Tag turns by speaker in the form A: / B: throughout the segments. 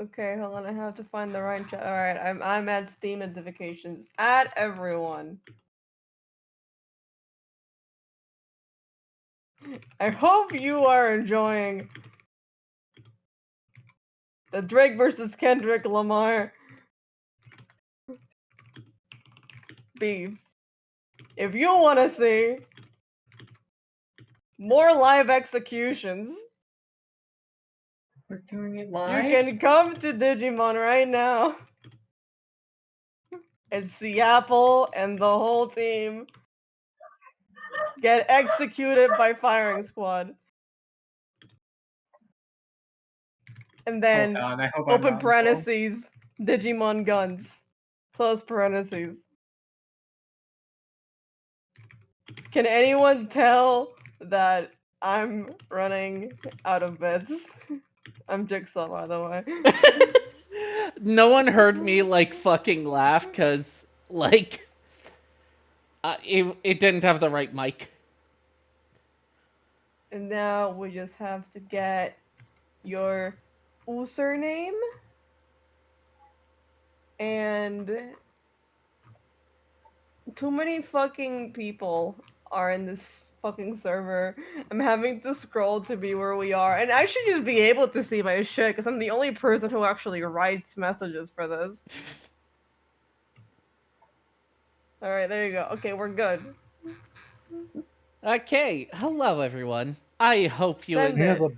A: Okay, hold on. I have to find the right chat. All right, I'm at Steam notifications. Add everyone. I hope you are enjoying the Drake versus Kendrick Lamar beef. If you want to see more live executions,
B: We're doing it
A: you
B: live?
A: can come to Digimon right now. And see Apple and the whole team get executed by firing squad. And then
B: Oh God, I hope I'm
A: open
B: not involved.
A: parentheses, Digimon guns. Close parentheses. Can anyone tell that I'm running out of beds? I'm Jigsaw, by the way.
C: No one heard me like fucking laugh because like it didn't have the right mic.
A: And now we just have to get your username and too many fucking people are in this fucking server. I'm having to scroll to be where we are, and I should just be able to see my shit because I'm the only person who actually writes messages for this. All right, there you go. Okay, we're good.
C: Okay, hello everyone. I hope you
A: Send it.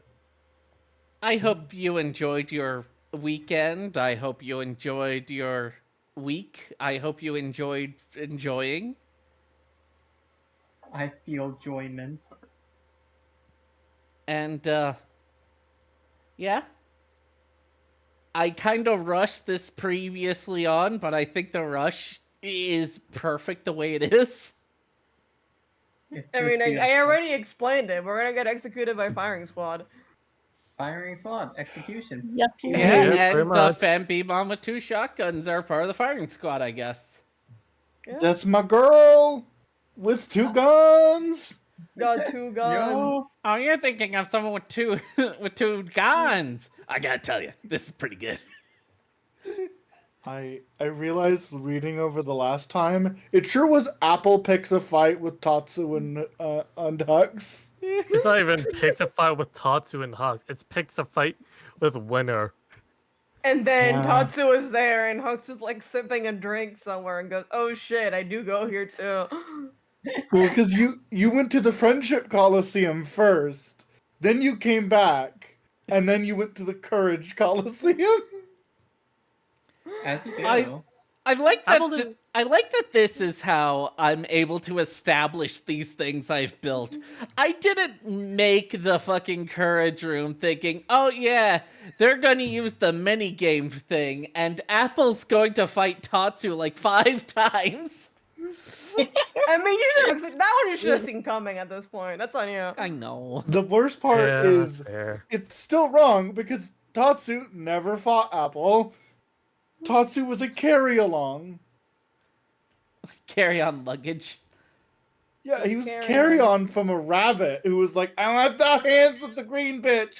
C: I hope you enjoyed your weekend. I hope you enjoyed your week. I hope you enjoyed enjoying.
B: I feel joyments.
C: And yeah. I kind of rushed this previously on, but I think the rush is perfect the way it is.
A: I mean, I
B: beautiful.
A: already explained it. We're gonna get executed by firing squad.
B: Firing squad execution.
C: Yeah, and Fanbeamon with 2 shotguns are part of the firing squad, I guess.
A: Yeah.
D: That's my girl with 2 guns.
A: Got 2 guns.
B: Yo.
C: Oh, you're thinking of someone with 2 with 2 guns. I gotta tell you, this is pretty good.
D: I realized reading over the last time, it sure was Apple picks a fight with Tatsu and Hux.
E: It's not even picks a fight with Tatsu and Hux. It's picks a fight with Winner.
A: And then
D: Yeah.
A: Tatsu is there, and Hux is like sipping a drink somewhere, and goes, "Oh shit, I do go here too."
D: Well, because you went to the Friendship Coliseum first, then you came back, and then you went to the Courage Coliseum.
B: As you do.
C: I like that. I like that this is how I'm able to establish these things I've built. I didn't make the fucking courage room thinking, oh yeah, they're gonna use the minigame thing, and Apple's going to fight Tatsu like 5 times.
A: I mean, that one you should have seen coming at this point. That's on you.
C: I know.
D: The worst part
E: Yeah,
D: is
E: that's fair.
D: it's still wrong because Tatsu never fought Apple. Tatsu was a carry-along.
C: Carry-on luggage.
D: Yeah, he was carry-on from a rabbit who was like, I want the hands with the green bitch.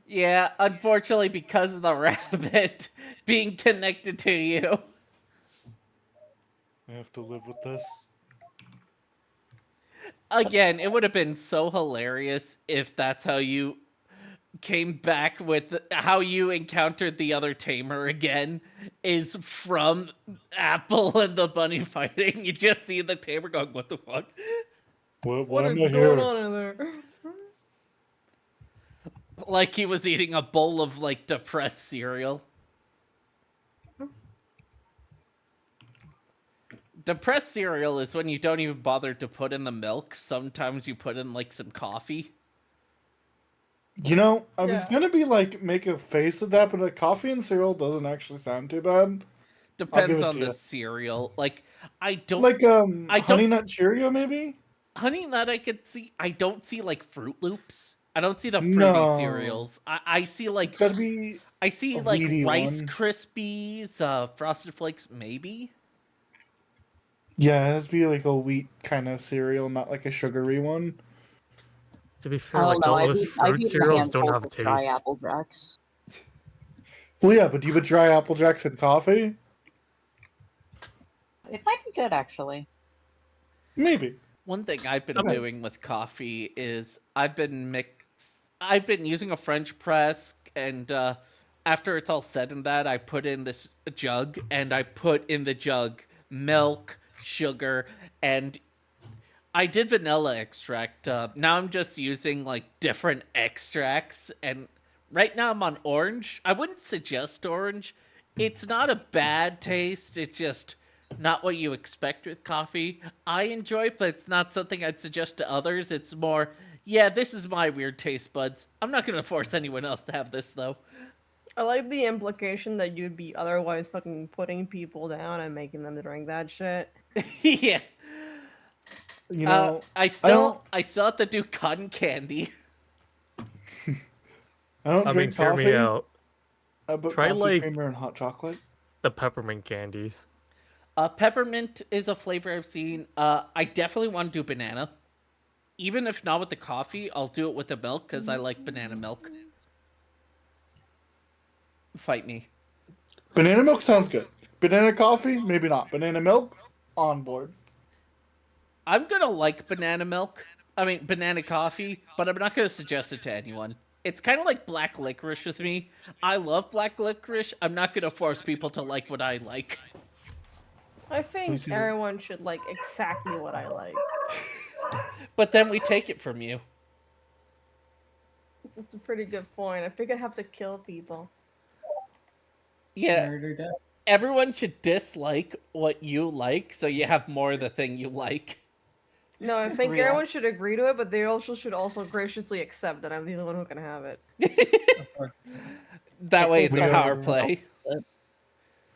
C: Yeah, unfortunately, because of the rabbit being connected to you.
D: I have to live with this.
C: Again, it would have been so hilarious if that's how you came back with how you encountered the other tamer again is from Apple and the bunny fighting. You just see the tamer going, what the fuck?
D: What
A: is going on in there?
C: Like he was eating a bowl of like depressed cereal. Depressed cereal is when you don't even bother to put in the milk. Sometimes you put in like some coffee.
D: You know, I was gonna be like, make a face of that, but a coffee and cereal doesn't actually sound too bad.
C: Depends on the cereal. Like, I don't...
D: Like, Honey Nut Cheerio, maybe?
C: Honey Nut, I could see... I don't see, like, Fruit Loops. I don't see the fruity cereals. I see, like...
D: It's gotta be
C: I see, like, Rice Krispies, Frosted Flakes, maybe?
D: Yeah, it has to be, like, a wheat kind of cereal, not, like, a sugary one.
E: To be fair, like, those fruit cereals don't have a taste.
F: Apple Jacks.
D: Well, yeah, but do you put dry apple jacks in coffee?
F: It might be good actually.
D: Maybe.
C: One thing I've been
D: Okay.
C: doing with coffee is I've been using a French press, and after it's all said and that, I put in this jug, and I put in the jug milk, sugar, and I did vanilla extract. Now I'm just using like different extracts, and right now I'm on orange. I wouldn't suggest orange. It's not a bad taste. It's just not what you expect with coffee. I enjoy it, but it's not something I'd suggest to others. It's more, yeah, this is my weird taste buds. I'm not gonna force anyone else to have this though.
A: I like the implication that you'd be otherwise fucking putting people down and making them drink that shit.
C: Yeah.
D: You know,
C: I still have to do cotton candy.
D: I don't
E: I mean,
D: drink
E: hear
D: coffee.
E: me out.
D: I put
E: Try,
D: coffee
E: like-
D: creamer and hot chocolate.
E: The peppermint candies.
C: Peppermint is a flavor I've seen. I definitely want to do banana. Even if not with the coffee, I'll do it with the milk because I like banana milk. Fight me.
D: Banana milk sounds good. Banana coffee, maybe not. Banana milk, on board.
C: I'm gonna like banana milk. I mean, banana coffee, but I'm not gonna suggest it to anyone. It's kind of like black licorice with me. I love black licorice. I'm not gonna force people to like what I like.
A: I think
D: see.
A: everyone should like exactly what I like.
C: But then we take it from you.
A: That's a pretty good point. I think I'd have to kill people.
C: Yeah,
B: Murder death.
C: everyone should dislike what you like, so you have more of the thing you like.
A: No, I think
F: Real.
A: everyone should agree to it, but they also should graciously accept that I'm the only one who can have it.
B: Of course. it is.
C: That way it's a
D: weird.
C: power play.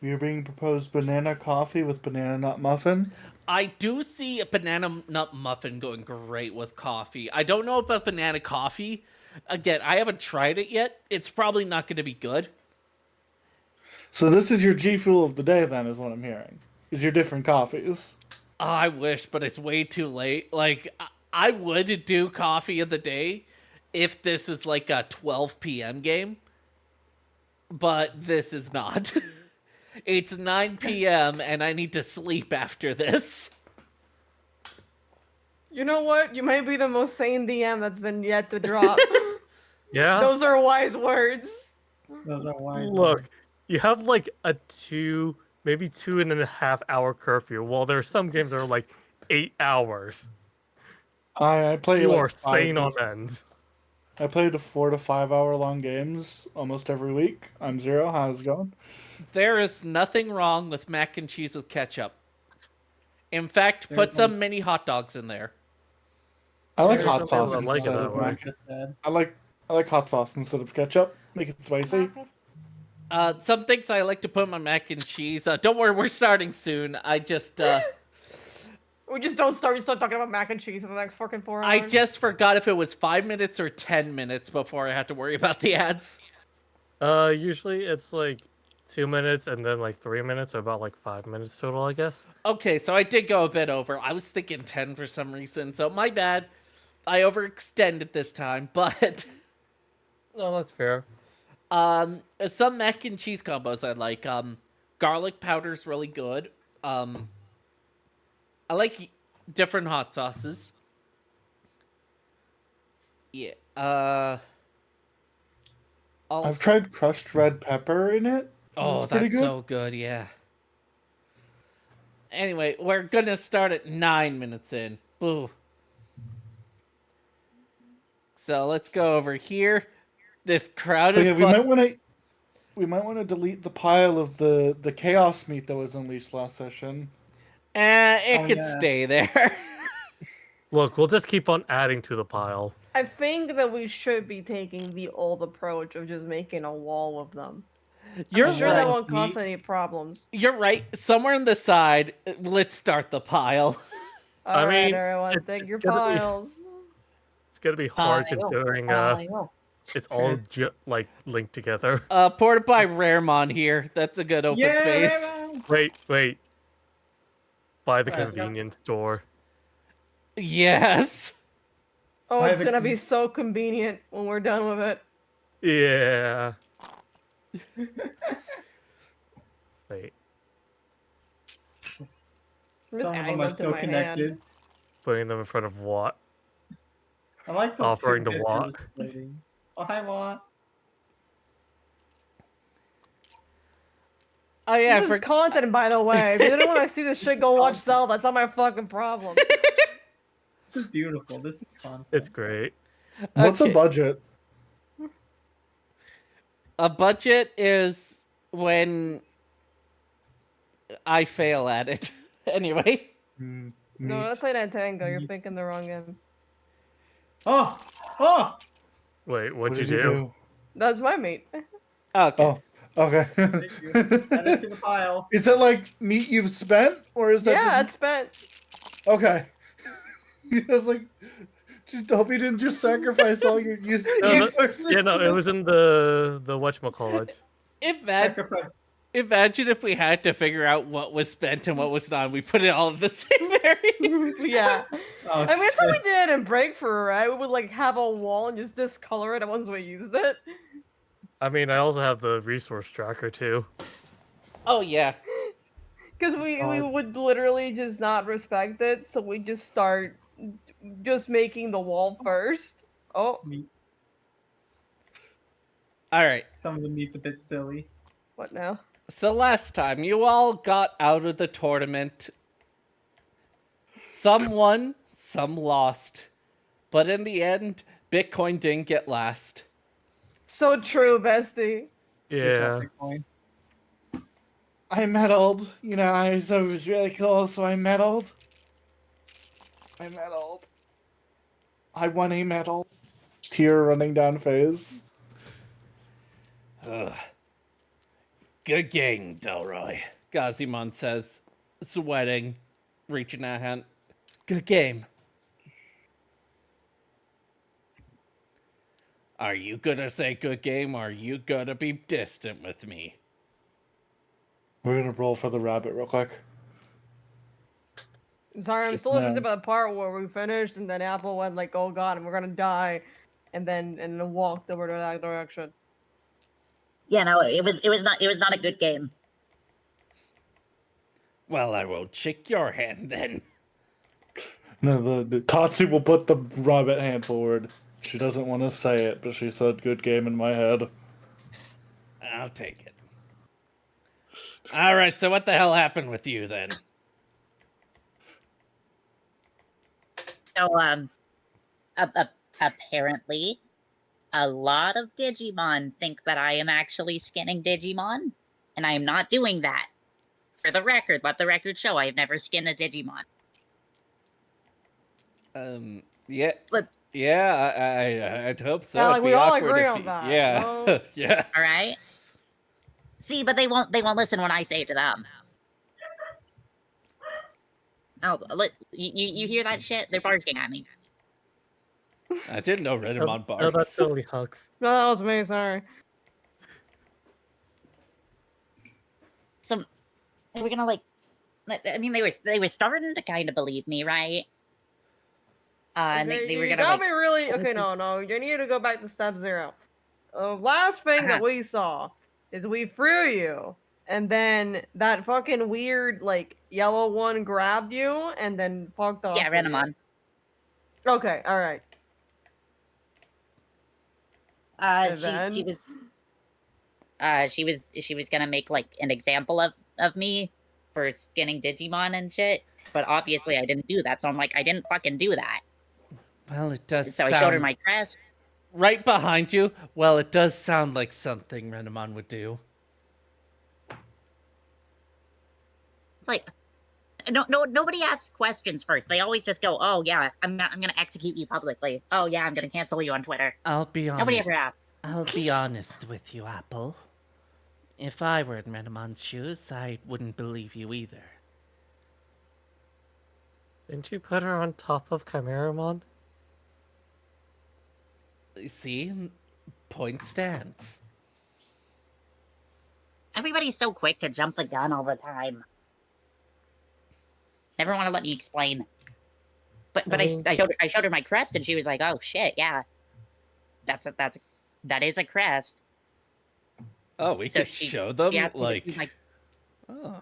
D: We are being proposed banana coffee with banana nut muffin.
C: I do see a banana nut muffin going great with coffee. I don't know about banana coffee. Again, I haven't tried it yet. It's probably not going to be good.
D: So this is your G Fuel of the day, then, is what I'm hearing. Is your different coffees.
C: Oh, I wish, but it's way too late. Like, I would do coffee of the day if this was like a 12 p.m. game, but this is not. It's 9 p.m. and I need to sleep after this.
A: You know what? You might be the most sane DM that's been yet to drop.
E: Yeah.
A: Those are wise words.
B: Those are wise.
E: Look, you have like a maybe 2.5 hour curfew. Well, there are some games that are like 8 hours.
D: I play
E: You
D: like
E: are
D: 5
E: sane on
D: to-
E: ends.
D: I play the 4 to 5 hour long games almost every week. I'm Zero. How's it going?
C: There is nothing wrong with mac and cheese with ketchup. In fact, put
B: There's
C: some mini hot dogs in there.
D: I like
E: There's
D: hot
E: some
D: sauce
E: people that like it
D: instead
E: that
D: of
E: way.
D: mac.
B: Just said.
D: I like hot sauce instead of ketchup. Make it spicy.
C: Some things I like to put in my mac and cheese. Don't worry, we're starting soon. I just
A: We just don't start. We start talking about mac and cheese for the next fucking 4 hours.
C: I just forgot if it was 5 minutes or 10 minutes before I had to worry about the ads.
E: Usually it's like 2 minutes and then like 3 minutes, or about like 5 minutes total, I guess.
C: Okay, so I did go a bit over. I was thinking 10 for some reason, so my bad. I overextended this time, but
E: No, that's fair.
C: some mac and cheese combos I like. Garlic powder's really good. I like different hot sauces. Yeah. Also,
D: I've tried crushed red pepper in it.
C: Oh,
D: It's pretty
C: that's
D: good.
C: so good, yeah. Anyway, we're gonna start at 9 minutes in. Boo. So let's go over here. This
D: Oh,
C: crowded.
D: yeah, we might want to delete the pile of the chaos meat that was unleashed last session.
C: It
B: Oh,
C: could
B: yeah.
C: stay there.
E: Look, we'll just keep on adding to the pile.
A: I think that we should be taking the old approach of just making a wall of them.
C: You're
A: I'm sure
C: right.
A: that won't cause any problems.
C: You're right. Somewhere on the side, let's start the pile.
A: All right,
E: mean,
A: everyone,
E: it's
A: take your
E: gonna be-
A: piles.
E: It's gonna be hard
F: Pile.
E: considering
F: Pile.
E: it's all like linked together.
C: Ported by Raremon here. That's a good open space.
E: Wait. By the
B: Right, yeah.
E: convenience store.
C: Yes.
A: Oh,
B: Why
A: it's
B: the-
A: gonna be so convenient when we're done with it.
E: Yeah. Wait,
A: I'm just
B: Some of
A: adding
B: them are
A: them to
B: still
A: my hand.
B: connected.
E: putting them in front of what?
B: I like the
E: Offering to
B: tidbits you're
E: what?
B: displaying. Oh, hi, Watt.
C: Oh yeah,
A: This is content, by the way. If you didn't want to see this shit, go watch
B: content.
A: Zelda. That's not my fucking problem.
B: This is beautiful. This is content.
E: It's great.
D: What's a
C: Okay.
D: budget?
C: A budget is when I fail at it. Anyway.
D: Mm,
A: No,
D: neat.
A: that's like Tango. You're
B: Neat.
A: thinking the wrong game.
B: Oh! Oh!
E: Wait,
D: What
E: what'd you
D: did you
E: do?
D: do?
A: That's my mate.
C: Okay.
D: Oh, okay.
B: Thank you. Add it to the pile.
D: Is that like meat you've spent, or is that
A: Yeah,
D: just
A: it's spent.
D: okay? I was like, just hope you didn't just sacrifice all your
E: No,
D: resources.
E: yeah, no,
D: to
E: it
D: this.
E: was in the whatchamacallit.
B: Sacrifice.
C: Imagine if we had to figure out what was spent and what was not. We put it all in the same area.
A: Yeah.
B: Oh,
A: I mean, that's how we
B: shit.
A: did it in Breakthrough, right? We would like have a wall and just discolor it once we used it.
E: I mean, I also have the resource tracker too.
C: Oh yeah.
A: Because we
D: God.
A: would literally just not respect it, so we just start just making the wall first. Oh,
B: Meat.
C: All right.
B: Some of them meat's a bit silly.
A: what now?
C: So last time you all got out of the tournament. Some won, some lost. But in the end, Bitcoin didn't get last.
A: So true, bestie.
B: Good job,
E: Yeah.
B: Bitcoin.
D: I meddled. You know, I said it was really cool, so I meddled. I meddled. I won a medal. Tear running down face.
C: Ugh. Good game, Delroy. Gazimon says, sweating, reaching a hand. Good game. Are you gonna say good game, or are you gonna be distant with me?
D: We're gonna roll for the rabbit real quick.
A: Sorry, I'm
D: Just
A: still listening
D: now.
A: to the part where we finished, and then Apple went like, "Oh God, and we're gonna die," and then walked over to that direction.
F: Yeah, no, it was not a good game.
C: Well, I will shake your hand then.
D: No, the Tatsu will put the rabbit hand forward. She doesn't want to say it, but she said good game in my head.
C: I'll take it. Alright, so what the hell happened with you then?
F: So, apparently, a lot of Digimon think that I am actually skinning Digimon, and I am not doing that. For the record, let the record show I have never skinned a Digimon.
C: Yeah.
F: But-
C: Yeah, I'd hope so.
A: Yeah,
C: It'd
A: like
C: be
A: we all
C: awkward
A: agree
C: if
A: on
C: you-
A: that.
C: Yeah.
A: No?
C: Yeah.
F: All right. See, but they won't listen when I say it to them. Oh, look, you hear that shit? They're barking at me.
C: I didn't know Renamon
E: No, that's
C: barks.
E: totally Hux.
A: No, that was me. Sorry.
F: So, they were gonna like. I mean, they were starting to kind of believe me, right? And
A: Okay,
F: they were
A: you
F: gonna
A: got
F: like.
A: me really. Okay, no. You need to go back to step 0. Last thing that
F: Uh-huh.
A: we saw is we threw you, and then that fucking weird like yellow one grabbed you and then fucked off.
F: Yeah,
A: with you.
F: Renamon.
A: Okay, all right. And
F: She
A: then?
F: she was gonna make like an example of me for skinning Digimon and shit. But obviously I didn't do that, so I'm like, I didn't fucking do that.
C: Well, it does
F: So I
C: sound
F: showed her my crest.
C: right behind you. Well, it does sound like something Renamon would do.
F: It's like nobody asks questions first. They always just go, "Oh yeah, I'm gonna execute you publicly. Oh yeah, I'm gonna cancel you on Twitter."
C: I'll be honest.
F: Nobody ever asks.
C: I'll be honest with you, Apple. If I were in Renamon's shoes, I wouldn't believe you either.
E: Didn't you put her on top of Chimeramon?
C: See? Point stands.
F: Everybody's so quick to jump the gun all the time. Never want to let me explain. But
E: I mean-
F: I showed her my crest and she was like, "Oh shit, yeah, that is a crest."
C: Oh, we
F: So
C: could show them,
F: she asked me to do
C: like...
F: my
C: Oh.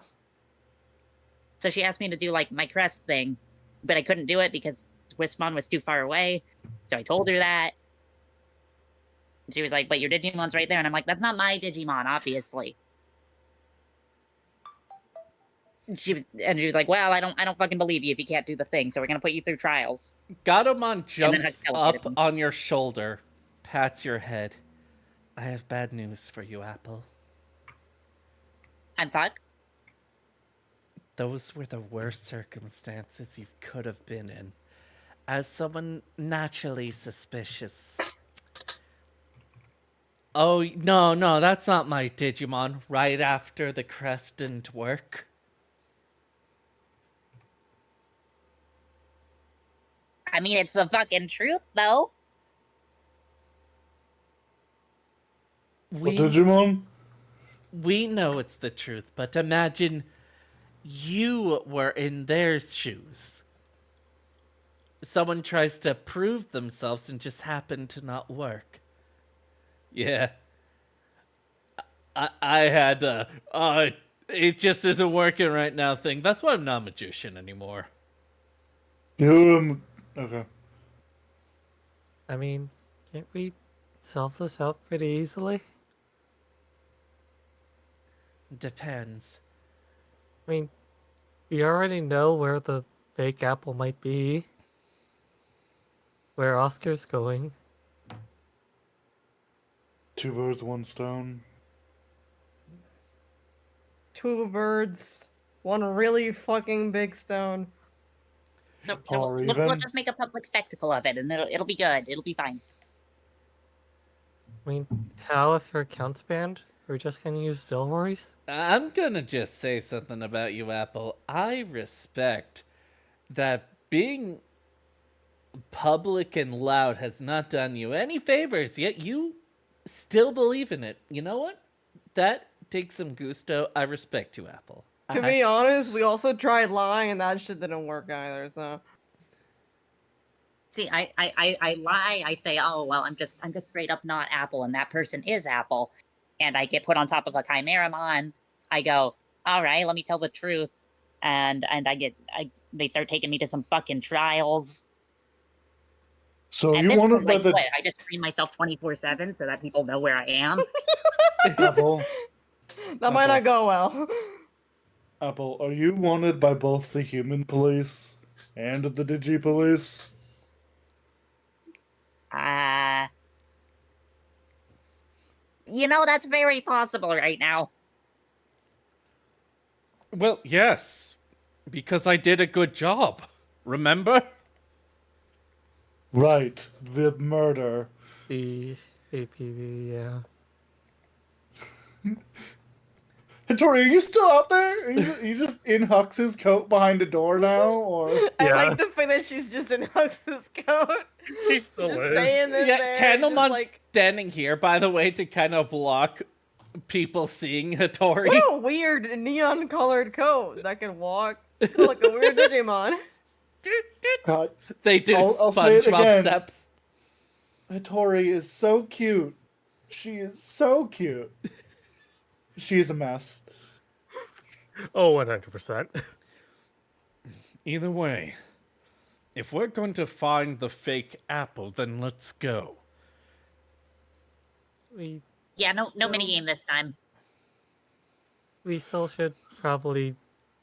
F: so she asked me to do like my crest thing, but I couldn't do it because Wismon was too far away. So I told her that. She was like, "But your Digimon's right there," and I'm like, "That's not my Digimon, obviously." She was like, "Well, I don't fucking believe you if you can't do the thing. So we're gonna put you through trials."
C: Gatomon
F: And then
C: jumps
F: teleported
C: up
F: me.
C: on your shoulder, pats your head. I have bad news for you, Apple.
F: I'm fucked.
C: Those were the worst circumstances you could have been in. As someone naturally suspicious. Oh, no, that's not my Digimon. Right after the crest didn't work.
F: I mean, it's the fucking truth, though.
D: What Digimon?
C: We know it's the truth, but imagine you were in their shoes. Someone tries to prove themselves and just happen to not work. Yeah. I had it just isn't working right now thing. That's why I'm not a magician anymore.
D: Okay.
E: I mean, can't we solve this out pretty easily?
C: Depends.
E: I mean, we already know where the fake apple might be. Where Oscar's going.
D: Two birds, one stone.
A: Two birds, one really fucking big stone.
F: So
D: Or
F: we'll
D: even-
F: just make a public spectacle of it, and it'll be good. It'll be fine.
E: I mean, how if your account's banned? We're just gonna use still voice?
C: I'm gonna just say something about you, Apple. I respect that being public and loud has not done you any favors, yet you still believe in it. You know what? That takes some gusto. I respect you, Apple.
A: To be honest, we also tried lying and that shit didn't work either, so.
F: See, I lie. I say, "Oh well, I'm just straight up not Apple, and that person is Apple," and I get put on top of a Chimeramon. I go, "All right, let me tell the truth," and they start taking me to some fucking trials.
D: So
F: At
D: you
F: this
D: wanted
F: point,
D: by
F: like,
D: the
F: what? I just stream myself 24/7 so that people know where I am.
D: Apple.
A: That might not go well.
D: Apple, are you wanted by both the human police and the Digi police?
F: That's very possible right now.
C: Well, yes, because I did a good job. Remember?
D: Right, the murder.
E: The APV, yeah.
D: Tori, are you still out there? Are you just in Hux's coat behind a door now, or?
A: I
E: Yeah.
A: like the fact that she's just in Hux's coat.
E: She still
A: Just
E: is.
A: staying in
C: Yeah,
A: there.
C: Candlemon's
A: Just like,
C: standing here, by the way, to kind of block people seeing Hattori.
A: what a weird neon colored coat that can walk like a weird Digimon.
D: God,
C: They do
D: I'll say it
C: SpongeBob
D: again.
C: steps.
D: Tori is so cute. She is so cute. She's a mess.
E: Oh, 100%.
C: Either way, if we're going to find the fake apple, then let's go.
E: We
F: Yeah, no
E: Still-
F: mini game this time.
E: we still should probably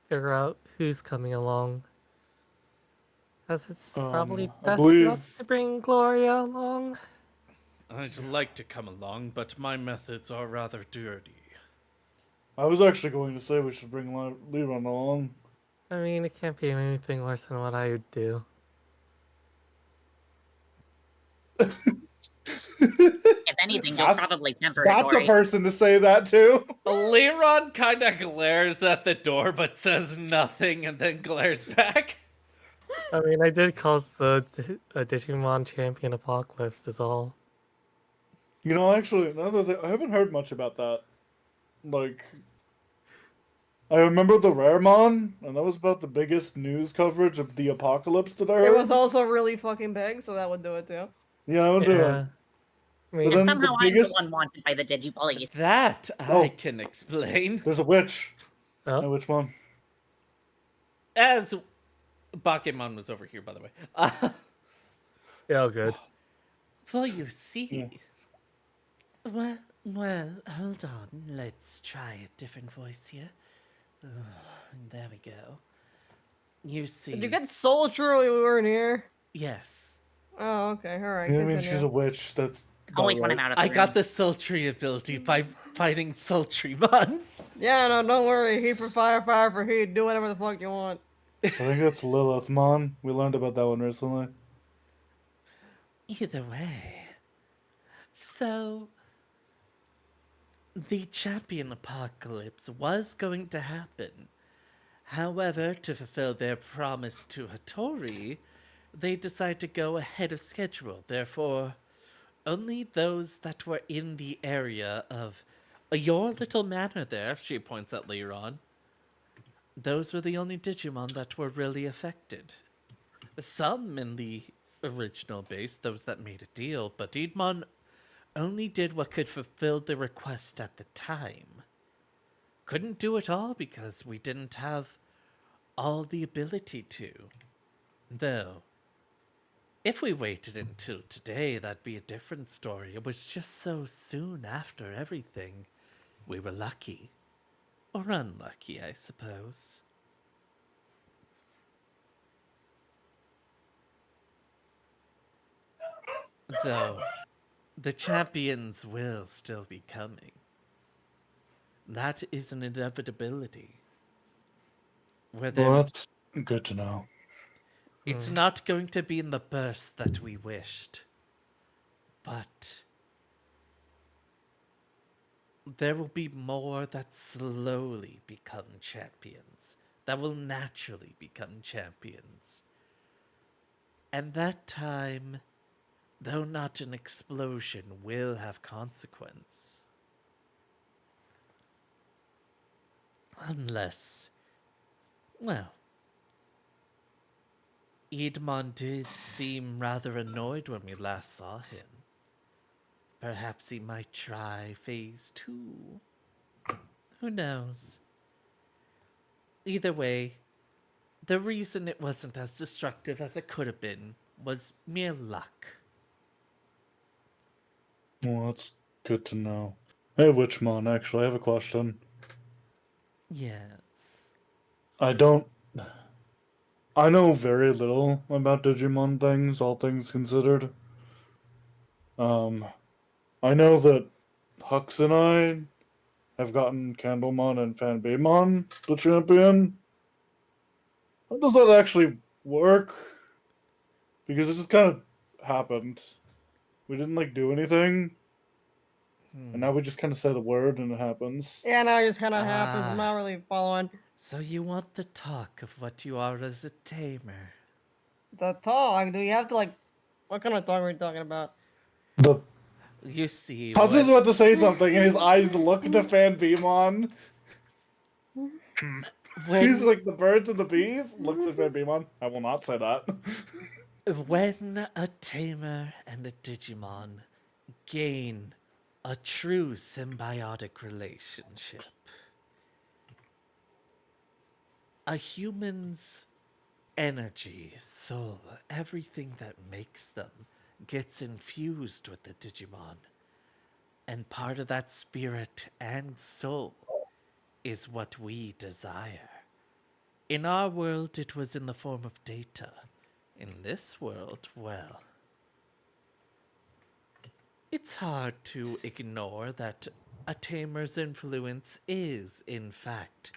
E: figure out who's coming along. Because it's probably
D: I
E: best
D: believe-
E: not to bring Gloria along.
C: I'd like to come along, but my methods are rather dirty.
D: I was actually going to say we should bring Leron along.
E: I mean, it can't be anything worse than what I would do.
F: If anything, you'll
D: That's-
F: probably temper
D: That's a
F: Hattori.
D: person to say that to.
C: Leron kind of glares at the door, but says nothing, and then glares back.
E: I mean, I did cause the Digimon Champion Apocalypse is all.
D: You know, actually, another thing, I haven't heard much about that. Like, I remember the Raremon, and that was about the biggest news coverage of the apocalypse that I heard.
A: It was also really fucking big, so that would do it too.
D: Yeah, I would do
E: Yeah.
D: it.
E: I I mean,
D: But
F: And
D: then
F: somehow
D: the
F: I'm the
D: biggest
F: one wanted by the Digibullies.
C: That I
D: Oh.
C: can explain.
D: there's a witch.
E: huh?
D: Hey, which one?
C: As Bakemon was over here, by the way.
E: Yeah, all good.
C: Well, you see.
D: Yeah.
C: Well, hold on. Let's try a different voice here. There we go. You see.
A: Did you get sultry when we weren't here?
C: Yes.
A: Oh, okay, alright,
D: Yeah, I mean,
A: continue.
D: she's a witch. That's about
F: Always when
D: right.
F: I'm out of the
C: I
F: room.
C: got the sultry ability by fighting sultry mons.
A: Yeah, no, don't worry. Heat for fire, fire for heat. Do whatever the fuck you want.
D: I think that's Lilithmon. We learned about that one recently.
C: Either way. So, the champion apocalypse was going to happen. However, to fulfill their promise to Hattori, they decided to go ahead of schedule. Therefore, only those that were in the area of your little manor there, she points out later on, those were the only Digimon that were really affected. Some in the original base, those that made a deal, but Idmon only did what could fulfill the request at the time. Couldn't do it all because we didn't have all the ability to. Though, if we waited until today, that'd be a different story. It was just so soon after everything. We were lucky. Or unlucky, I suppose. Though, the champions will still be coming. That is an inevitability. Where
D: Well,
C: there,
D: that's good to know.
C: it's not going to be in the burst that we wished. But there will be more that slowly become champions, that will naturally become champions. And that time, though not an explosion, will have consequence. Unless, well, Idmon did seem rather annoyed when we last saw him. Perhaps he might try phase 2. Who knows? Either way, the reason it wasn't as destructive as it could have been was mere luck.
D: Well, that's good to know. Hey, Witchmon, actually, I have a question.
C: Yes.
D: I don't. I know very little about Digimon things, all things considered. I know that Hux and I have gotten Candlemon and Fanbeamon the champion. How does that actually work? Because it just kind of happened. We didn't like do anything, and now we just kind of say the word and it happens.
A: Yeah, no, it just kind of happens. I'm
C: Ah.
A: not really following.
C: So you want the talk of what you are as a tamer?
A: The talk, do you have to, like... What kind of talk are we talking about?
D: The
C: You see,
D: Hux is
C: what,
D: about to say something, and his eyes look to Fanbeamon. He's
C: when
D: like the birds and the bees. Looks at Fanbeamon. I will not say that.
C: when a tamer and a Digimon gain a true symbiotic relationship, a human's energy, soul, everything that makes them gets infused with the Digimon. And part of that spirit and soul is what we desire. In our world, it was in the form of data. In this world, well, it's hard to ignore that a tamer's influence is, in fact,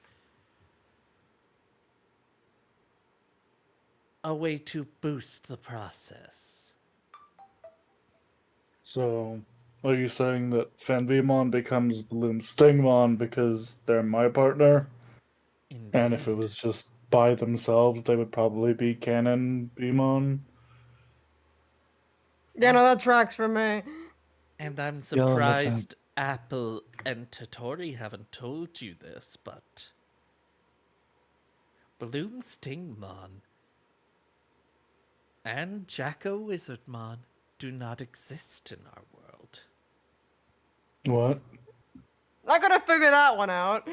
C: a way to boost the process.
D: So, are you saying that Fanbeamon becomes Bloom Stingmon because they're my partner?
C: Indeed.
D: And if it was just by themselves, they would probably be Canon Beamon?
A: Yeah, no, that tracks for me.
C: And I'm
D: Yeah, that makes sense.
C: surprised Apple and Totori haven't told you this, but Bloom Stingmon and Jacko Wizardmon do not exist in our world.
D: What?
A: Not gonna figure that one out.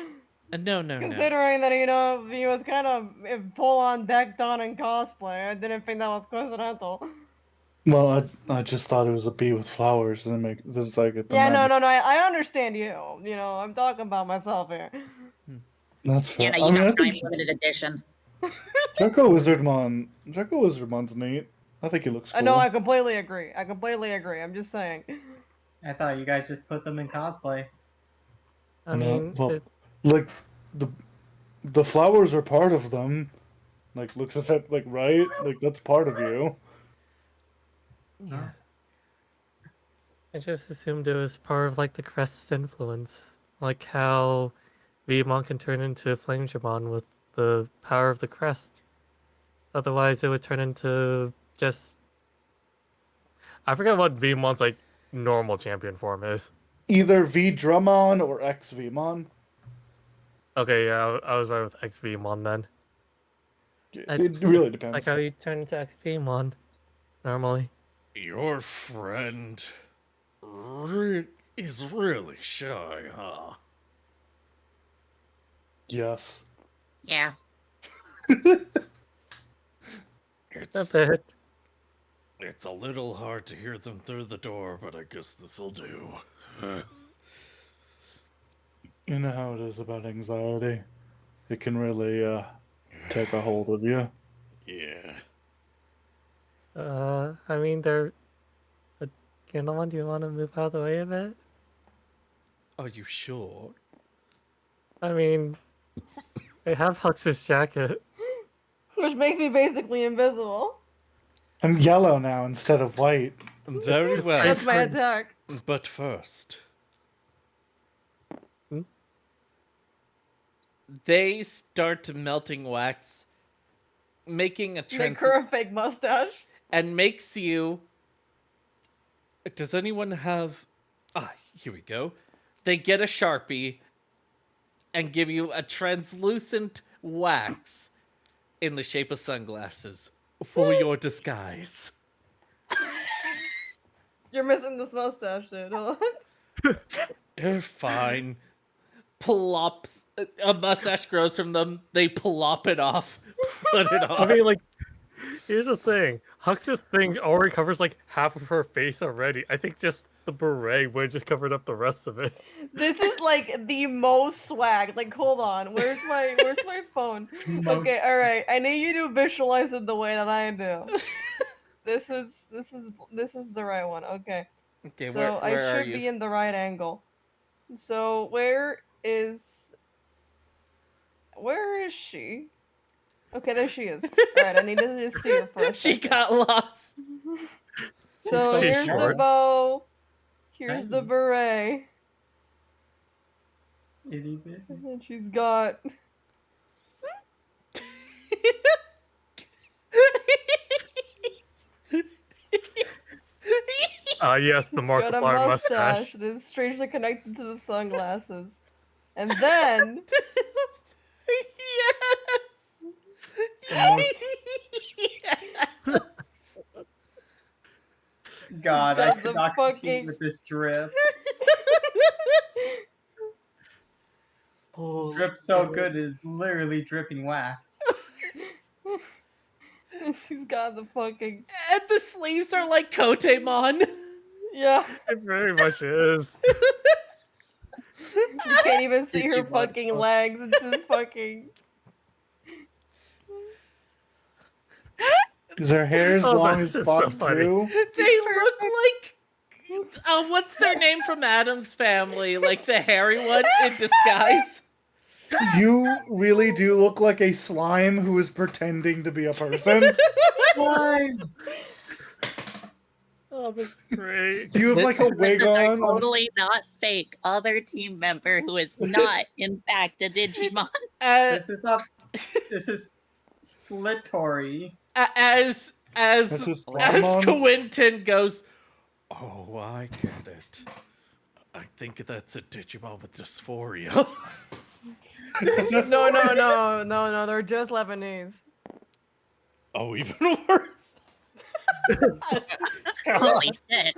C: No.
A: Considering that, he was kind of full on decked on in cosplay, I didn't think that was coincidental.
D: Well, I just thought it was a bee with flowers, and it's like at the
A: Yeah, no,
D: magic.
A: I understand you. I'm talking about myself here.
D: That's
F: Yeah,
D: fair.
F: no,
D: I
F: you
D: mean,
F: have
D: I
F: Prime
D: think
F: Limited Edition.
D: Draco Wizardmon's neat. I think he looks
A: I
D: cool.
A: know, I completely agree. I'm just saying.
B: I thought you guys just put them in cosplay.
E: I
D: No,
E: mean,
D: well, like the flowers are part of them. Like looks at it like right, like that's part of you.
C: Yeah.
E: I just assumed it was part of like the crest's influence, like how Veemon can turn into Flamedramon with the power of the crest. Otherwise, it would turn into just I forget what Veemon's like normal champion form is.
D: Either V Drummon or X Vmon.
E: Okay, yeah, I was right with X Veemon then.
D: It really
E: Like
D: depends.
E: how you turn into X Veemon normally.
G: Your friend is really shy, huh?
D: Yes.
F: Yeah.
E: A
G: It's
E: bit.
G: it's a little hard to hear them through the door, but I guess this'll do.
D: You know how it is about anxiety. It can really take a hold of you.
G: Yeah.
E: I mean, they're. Gentlemen, do you want to move out of the way a bit?
G: Are you sure?
E: I mean, they have Hux's jacket.
A: Which makes me basically invisible.
D: I'm yellow now instead of white.
G: Very well.
A: That's my attack.
G: But first,
C: They start melting wax, making a
A: Make her a fake mustache.
C: and makes you.
G: does anyone have? Ah, here we go.
C: They get a Sharpie and give you a translucent wax in the shape of sunglasses for your disguise.
A: You're missing this mustache, dude. Hold on.
G: You're fine.
C: Plops. A mustache grows from them. They plop it off. Put it on.
E: I mean, like, here's the thing. Hux's thing already covers like half of her face already. I think just the beret would have just covered up the rest of it.
A: This is like the most swag. Like, hold on. Where's my phone? Okay, alright. I need you to visualize it the way that I do. This is the right one. Okay.
C: Okay,
A: So
C: where
A: I
C: are
A: should
C: you?
A: be in the right angle. So where is she? Okay, there she is. Alright, I need to just see her for a
C: She
A: second.
C: got lost.
A: So
E: She's
A: here's the
E: short.
A: bow. Here's the
B: Tiny.
A: beret.
B: Itty bitty.
A: And she's got
E: Yes, the
A: she's got a
E: Markiplier
A: mustache
E: mustache.
A: that is strangely connected to the sunglasses. And then
B: God, I
A: got
B: could
A: the
B: not compete
A: fucking-
B: with this drip. Drip so good it is literally dripping wax.
A: and she's got the fucking
C: And the sleeves are like Kotemon.
A: yeah.
E: It very much is.
A: You can't even see her
B: Digimon
A: fucking
B: fuck.
A: legs. It's just fucking.
D: Is her hair as
E: Oh,
D: long
E: that's
D: as
E: just so
D: fuck
E: funny.
D: too?
C: They look like. What's their name from Adam's Family? Like the hairy one in disguise.
D: You really do look like a slime who is pretending to be a person.
B: Slime!
E: Oh, that's great.
D: You have like a
F: This
D: wig
F: is our
D: on.
F: totally not fake other team member who is not, in fact, a Digimon.
B: This is not. This is Slitory.
C: As
D: This is
C: as
D: Slimon.
C: Quentin goes,
G: Oh, I get it. I think that's a Digimon with dysphoria.
A: No, they're just Lebanese.
G: Oh, even worse.
F: Holy shit.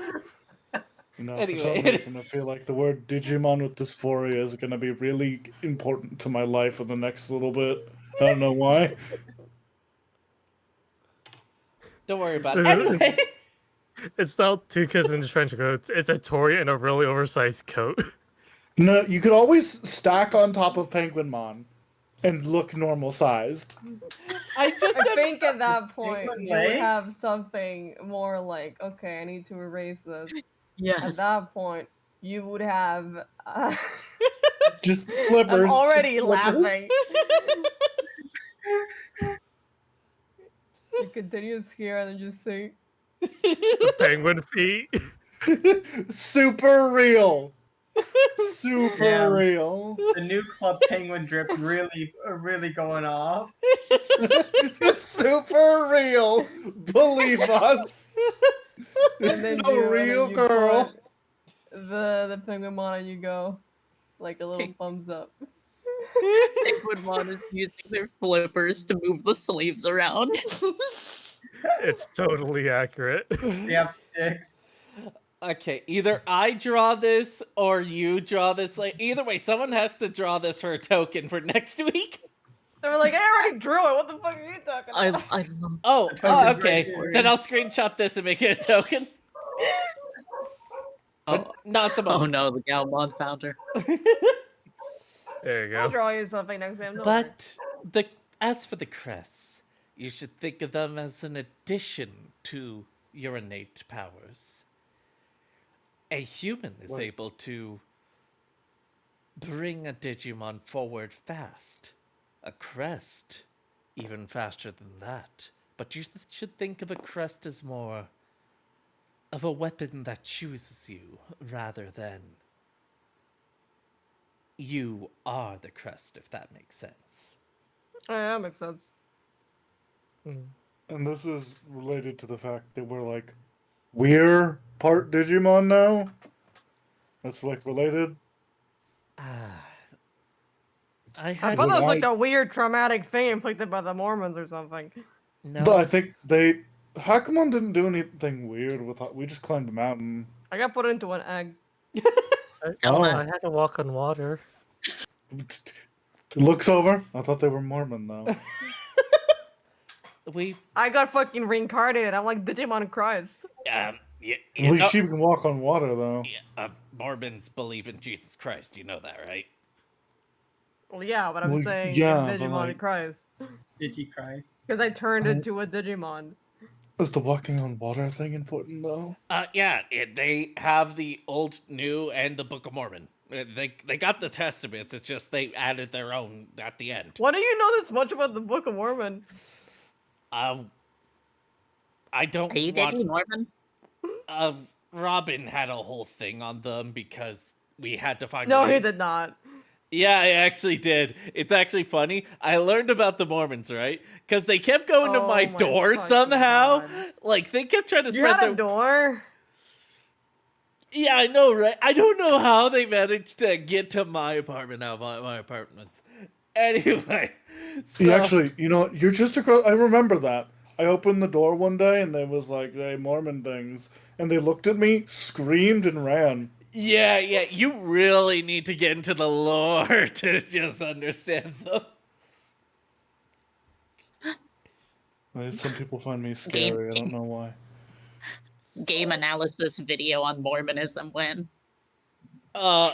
D: You know,
C: Anyway.
D: for some reason, I feel like the word Digimon with dysphoria is going to be really important to my life in the next little bit. I don't know why.
C: Don't worry about it.
E: This is-
C: Anyway.
E: It's not two kids in trench coats. It's a Tori in a really oversized coat.
D: No, you could always stack on top of Penguinmon and look normal sized.
C: I just
A: I
C: don't.
A: think at that point
B: Penguin
A: you would
B: leg?
A: have something more like, okay, I need to erase this. At
F: Yes.
A: that point, you would have.
D: Just
A: I'm
D: flippers.
A: already
D: just flippers.
A: laughing. You continue here and then just say,
E: Penguin feet.
D: Super real. Super
B: Yeah.
D: real.
B: The new Club Penguin drip really going off.
D: It's super real. Believe us.
A: and
D: It's
A: then
D: so
A: you, and
D: real,
A: then you
D: girl.
A: put the penguin mon and you go like a little thumbs up.
F: Penguinmon is using their flippers to move the sleeves around.
E: It's totally accurate.
B: They have sticks.
C: Okay, either I draw this or you draw this. Like, either way, someone has to draw this for a token for next week.
A: They were like, I already drew it. What the fuck are you talking about?
F: I love
C: Oh,
B: The token's right
C: okay.
B: here.
C: Then I'll screenshot this and make it a token. But
F: Oh,
C: not the
F: oh
C: moment.
F: no, the Galmon founder.
E: There you
A: I'll
E: go.
A: draw you something next time. Don't worry.
C: But as for the crests, you should think of them as an addition to your innate powers. A human is
D: What?
C: able to bring a Digimon forward fast. A crest, even faster than that. But you should think of a crest as more of a weapon that chooses you rather than you are the crest, if that makes sense.
A: Oh, yeah, that makes sense.
E: Mm.
D: And this is related to the fact that we're part Digimon now. That's like related.
C: I
A: I
C: had
A: thought that was
D: why-
A: like a weird traumatic thing inflicted by the Mormons or something.
C: no.
D: But I think Hakamon didn't do anything weird with we just climbed a mountain.
A: I got put into an egg.
D: Oh.
E: I had to walk on water.
D: It looks over. I thought they were Mormon though.
C: we
A: I got fucking reincarnated. I'm like Digimon Christ.
D: At least she can walk on water though.
C: Mormons believe in Jesus Christ. You know that, right?
A: Well, yeah, but I'm
D: Well,
A: saying
D: yeah, but,
A: Digimon
D: like-
A: Christ.
B: Digichrist.
A: Because I turned
D: Oh.
A: into a Digimon.
D: Is the walking on water thing important though?
C: They have the Old, New, and the Book of Mormon. They got the Testaments. It's just they added their own at the end.
A: Why do you know this much about the Book of Mormon?
C: I don't
F: Are you
C: want.
F: Digimormon?
C: Robin had a whole thing on them because we had to find.
A: No,
C: ways-
A: he did not.
C: Yeah, I actually did. It's actually funny. I learned about the Mormons, right? Because they kept going to
A: Oh
C: my
A: my
C: door
A: fucking
C: somehow.
A: God.
C: Like they kept trying to
A: You
C: spread
A: had
C: their.
A: a door?
C: Yeah, I know, right? I don't know how they managed to get to my apartment out of my apartments. Anyway,
D: You actually, you're just across. I remember that. I opened the door one day and there was like, hey, Mormon things. And they looked at me, screamed, and ran.
C: yeah, you really need to get into the lore to just understand them.
D: Some people find me scary. I don't know why.
F: Game analysis video on Mormonism when?
C: Nah.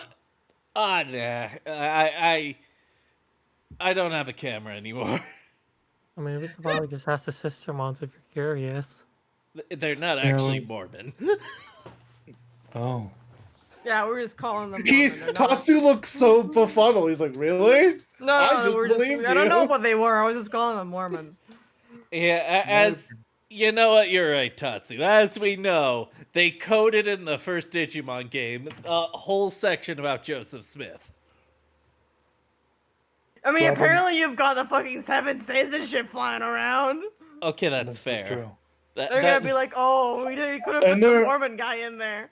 C: I don't have a camera anymore.
E: I mean, we could probably just ask the sister moms if you're curious.
C: They're not
D: Yeah,
C: actually
D: well-
C: Mormon.
D: Oh.
A: Yeah, we're just calling them
D: He,
A: Mormon. They're not-
D: Tatsu looks so befuddled. He's like, really?
A: No,
D: I just
A: we're
D: believed
A: I don't know
D: you.
A: what they were. I was just calling them Mormons.
C: Yeah, as you know what, you're right, Tatsu. As we know, they coded in the first Digimon game a whole section about Joseph Smith.
A: I mean,
D: Robin.
A: apparently you've got the fucking 7 Saints and shit flying around.
C: Okay, that's
D: This is
C: fair.
D: true.
A: They're gonna be like, oh, we could have
D: And
A: put the
D: they're-
A: Mormon guy in there.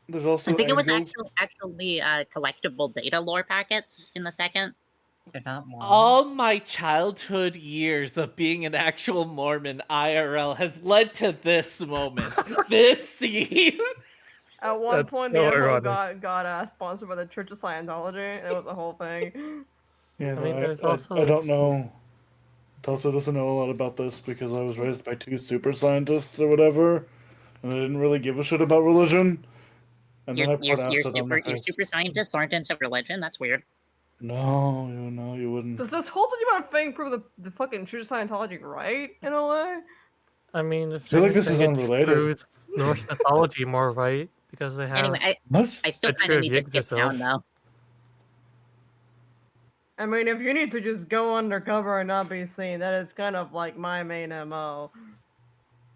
D: There's also
F: I think it was
D: angels.
F: actually collectible data lore packets in the second.
B: They're not Mormons.
C: all my childhood years of being an actual Mormon IRL has led to this moment, this scene.
A: At one
E: That's
A: point,
E: so
A: the MMO
E: ironic.
A: got sponsored by the Church of Scientology, and it was a whole thing.
D: Yeah,
E: I mean,
D: no,
E: there's
D: I
E: also
D: don't know. Tulsa doesn't know a lot about this because I was raised by two super scientists or whatever, and I didn't really give a shit about religion. And then I poured acid on my
F: Your
D: face.
F: super scientists aren't into religion. That's weird.
D: No, you wouldn't.
A: Does this whole Digimon thing prove the fucking Church of Scientology right in a way?
E: I mean,
D: I
E: if
D: feel like this is
E: anything, it
D: unrelated.
E: proves Norse mythology more right because they
F: Anyway,
E: have
D: What?
F: I still
E: a
F: kind
E: tree
F: of
E: of
F: need to skip
E: Yggdrasil.
F: town though.
A: I mean, if you need to just go undercover and not be seen, that is kind of like my main MO.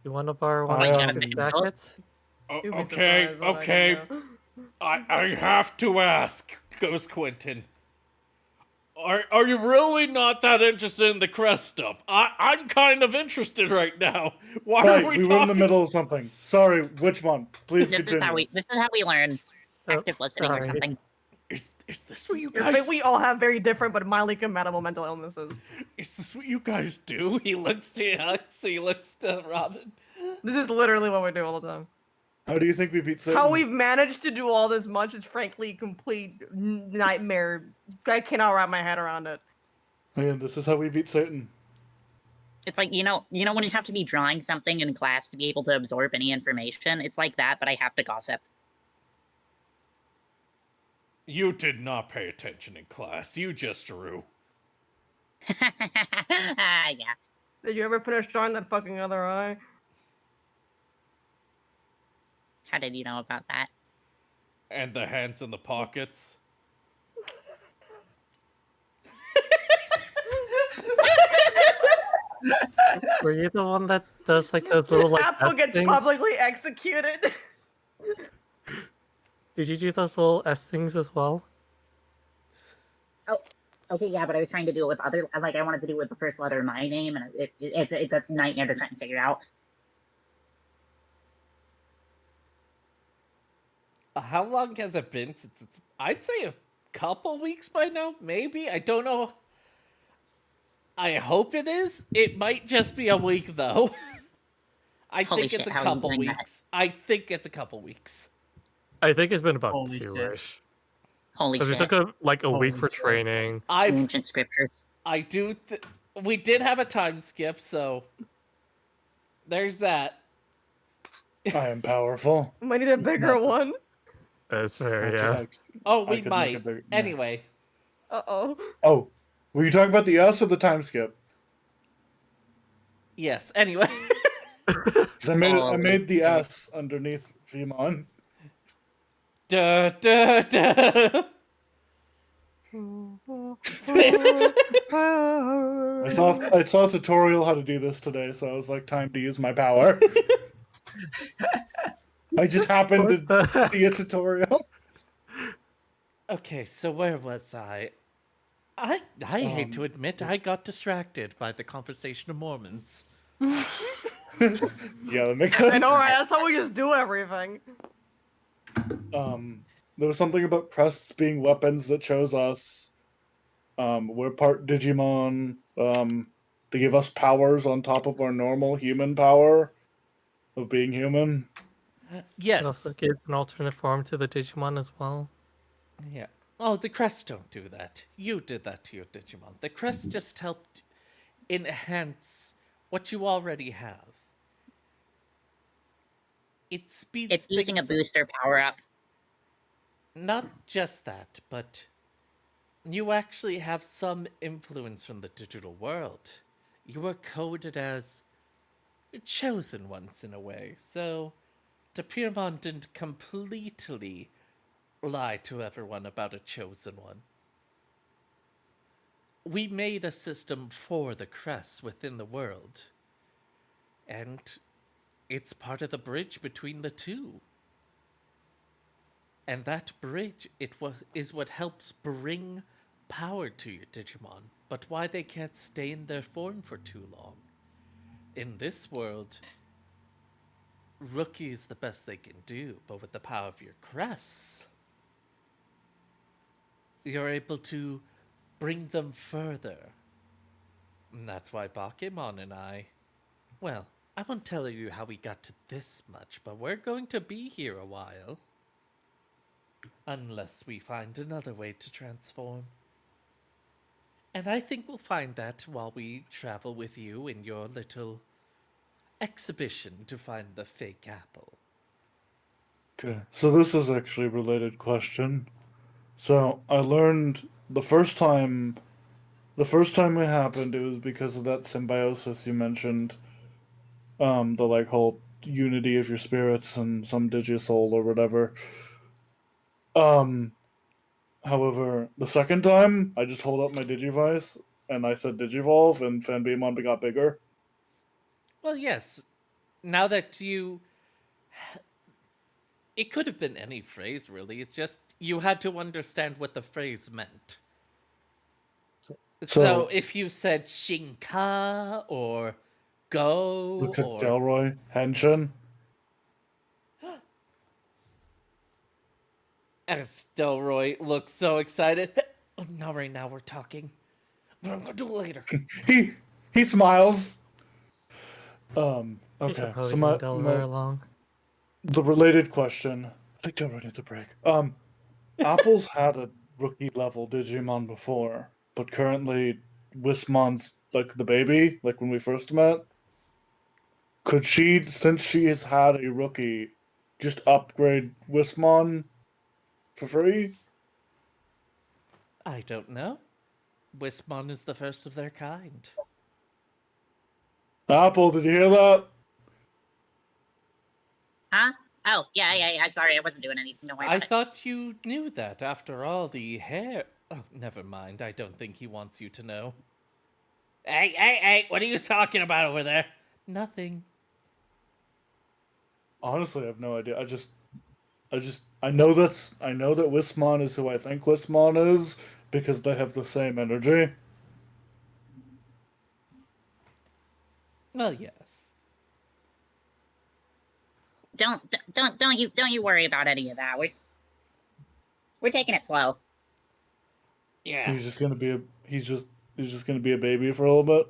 E: You want to borrow one
D: I
E: of
F: You
E: my
F: gotta
E: six
F: finish both.
E: jackets?
A: You'd be
G: Okay,
A: surprised what I can
G: okay.
A: do.
G: I have to ask, goes Quentin. Are you really not that interested in the crest stuff? I'm kind of interested right now. Why are
D: Right,
G: we
D: we were in the
G: talking?
D: middle of something. Sorry, which one? Please
F: This is how
D: continue.
F: we learn
E: Oh,
F: active listening or
E: sorry.
F: something.
G: Is this what you
A: You're right,
G: guys?
A: we all have very different but mildly compatible mental illnesses.
G: Is this what you guys do? He looks to Alex. He looks to Robin.
A: This is literally what we do all the time.
D: How do you think we beat Satan?
A: How we've managed to do all this much is frankly complete nightmare. I cannot wrap my head around it.
D: Man, this is how we beat Satan.
F: It's like when you have to be drawing something in class to be able to absorb any information. It's like that, but I have to gossip.
G: You did not pay attention in class. You just drew.
F: Yeah.
A: Did you ever finish drawing that fucking other eye?
F: How did you know about that?
G: And the hands in the pockets.
E: Were you the one that does like those little like
A: Apple
E: S
A: gets
E: things?
A: publicly executed.
E: Did you do those little S things as well?
F: Oh, okay, yeah, but I was trying to do it with other. Like, I wanted to do it with the first letter of my name, and it's a nightmare to try and figure out.
C: How long has it been since it's... I'd say a couple weeks by now, maybe? I don't know. I hope it is. It might just be a week, though. I
F: Holy
C: think it's
F: shit,
C: a
F: how are you
C: couple
F: doing that?
C: weeks. I think it's a couple weeks.
E: I think it's been about
B: Holy shit.
E: two-ish.
F: Holy
E: Because we
F: shit!
E: took a week
B: Holy
E: for
B: shit.
E: training.
F: Ancient scriptures.
C: We did have a time skip, so there's that.
D: I am powerful.
A: Might need a bigger
B: Nothing.
A: one.
E: That's fair,
D: I
E: yeah.
D: could-
C: Oh,
D: I
C: we
D: could make
C: might.
D: it bigger, yeah.
C: Anyway,
A: Uh-oh.
D: Oh, were you talking about the S or the time skip?
C: yes. Anyway.
D: 'Cause I
F: Holy
D: made the
F: shit.
D: S underneath Vimon.
C: Duh, duh, duh.
D: I saw a tutorial how to do this today, so I was like, time to use my power. I just happened
E: What the
D: to
E: heck?
D: see a tutorial.
C: Okay, so where was I? I hate to admit I got distracted by the conversation of Mormons.
D: Yeah, that makes sense.
A: I know, right? That's how we just do everything.
D: There was something about crests being weapons that chose us. We're part Digimon. They give us powers on top of our normal human power of being human.
C: Yes.
E: It also gives an alternate form to the Digimon as well.
C: Yeah. Oh, the crests don't do that. You did that to your Digimon. The crests just helped enhance what you already have. It speeds
F: It's using a
C: things up.
F: booster power up.
C: Not just that, but you actually have some influence from the digital world. You were coded as chosen ones in a way, so Tapirmon didn't completely lie to everyone about a chosen one. We made a system for the crests within the world, and it's part of the bridge between the two. And that bridge is what helps bring power to your Digimon, but why they can't stay in their form for too long. In this world, Rookie is the best they can do, but with the power of your crests, you're able to bring them further. And that's why Bakemon and I... Well, I won't tell you how we got to this much, but we're going to be here a while. Unless we find another way to transform. And I think we'll find that while we travel with you in your little exhibition to find the fake apple.
D: Okay, so this is actually a related question. So I learned the first time it happened, it was because of that symbiosis you mentioned. The like whole unity of your spirits and some digisoul or whatever. Um, However, the second time I just hold up my Digivice and I said Digivolve and Fanbeamon got bigger.
C: Well, yes. Now that you. It could have been any phrase, really. It's just you had to understand what the phrase meant. So
D: So
C: if you said Shinka or Go
D: looks at
C: or.
D: Delroy Henshin.
C: As Delroy looks so excited. Oh, not right now, we're talking. But I'm gonna do it later.
D: He he smiles.
E: You should
D: Okay.
E: probably
D: So
E: bring
D: my
E: Delaware along.
D: the related question. I think Delroy needs a break. Apple's had a rookie level Digimon before, but currently Wismon's like the baby, like when we first met. Could she, since she has had a rookie, just upgrade Wismon for free?
C: I don't know. Wismon is the first of their kind.
D: Apple, did you hear that?
F: Huh? Oh, yeah. Sorry, I wasn't doing anything. Don't worry
C: I
F: about it.
C: thought you knew that. After all, the hair. Oh, never mind. I don't think he wants you to know. Hey, what are you talking about over there? Nothing.
D: Honestly, I have no idea. I know that Wismon is who I think Wismon is because they have the same energy.
C: Well, yes.
F: Don't you worry about any of that. We're taking it slow.
C: Yeah.
D: He's just gonna be a baby for a little bit.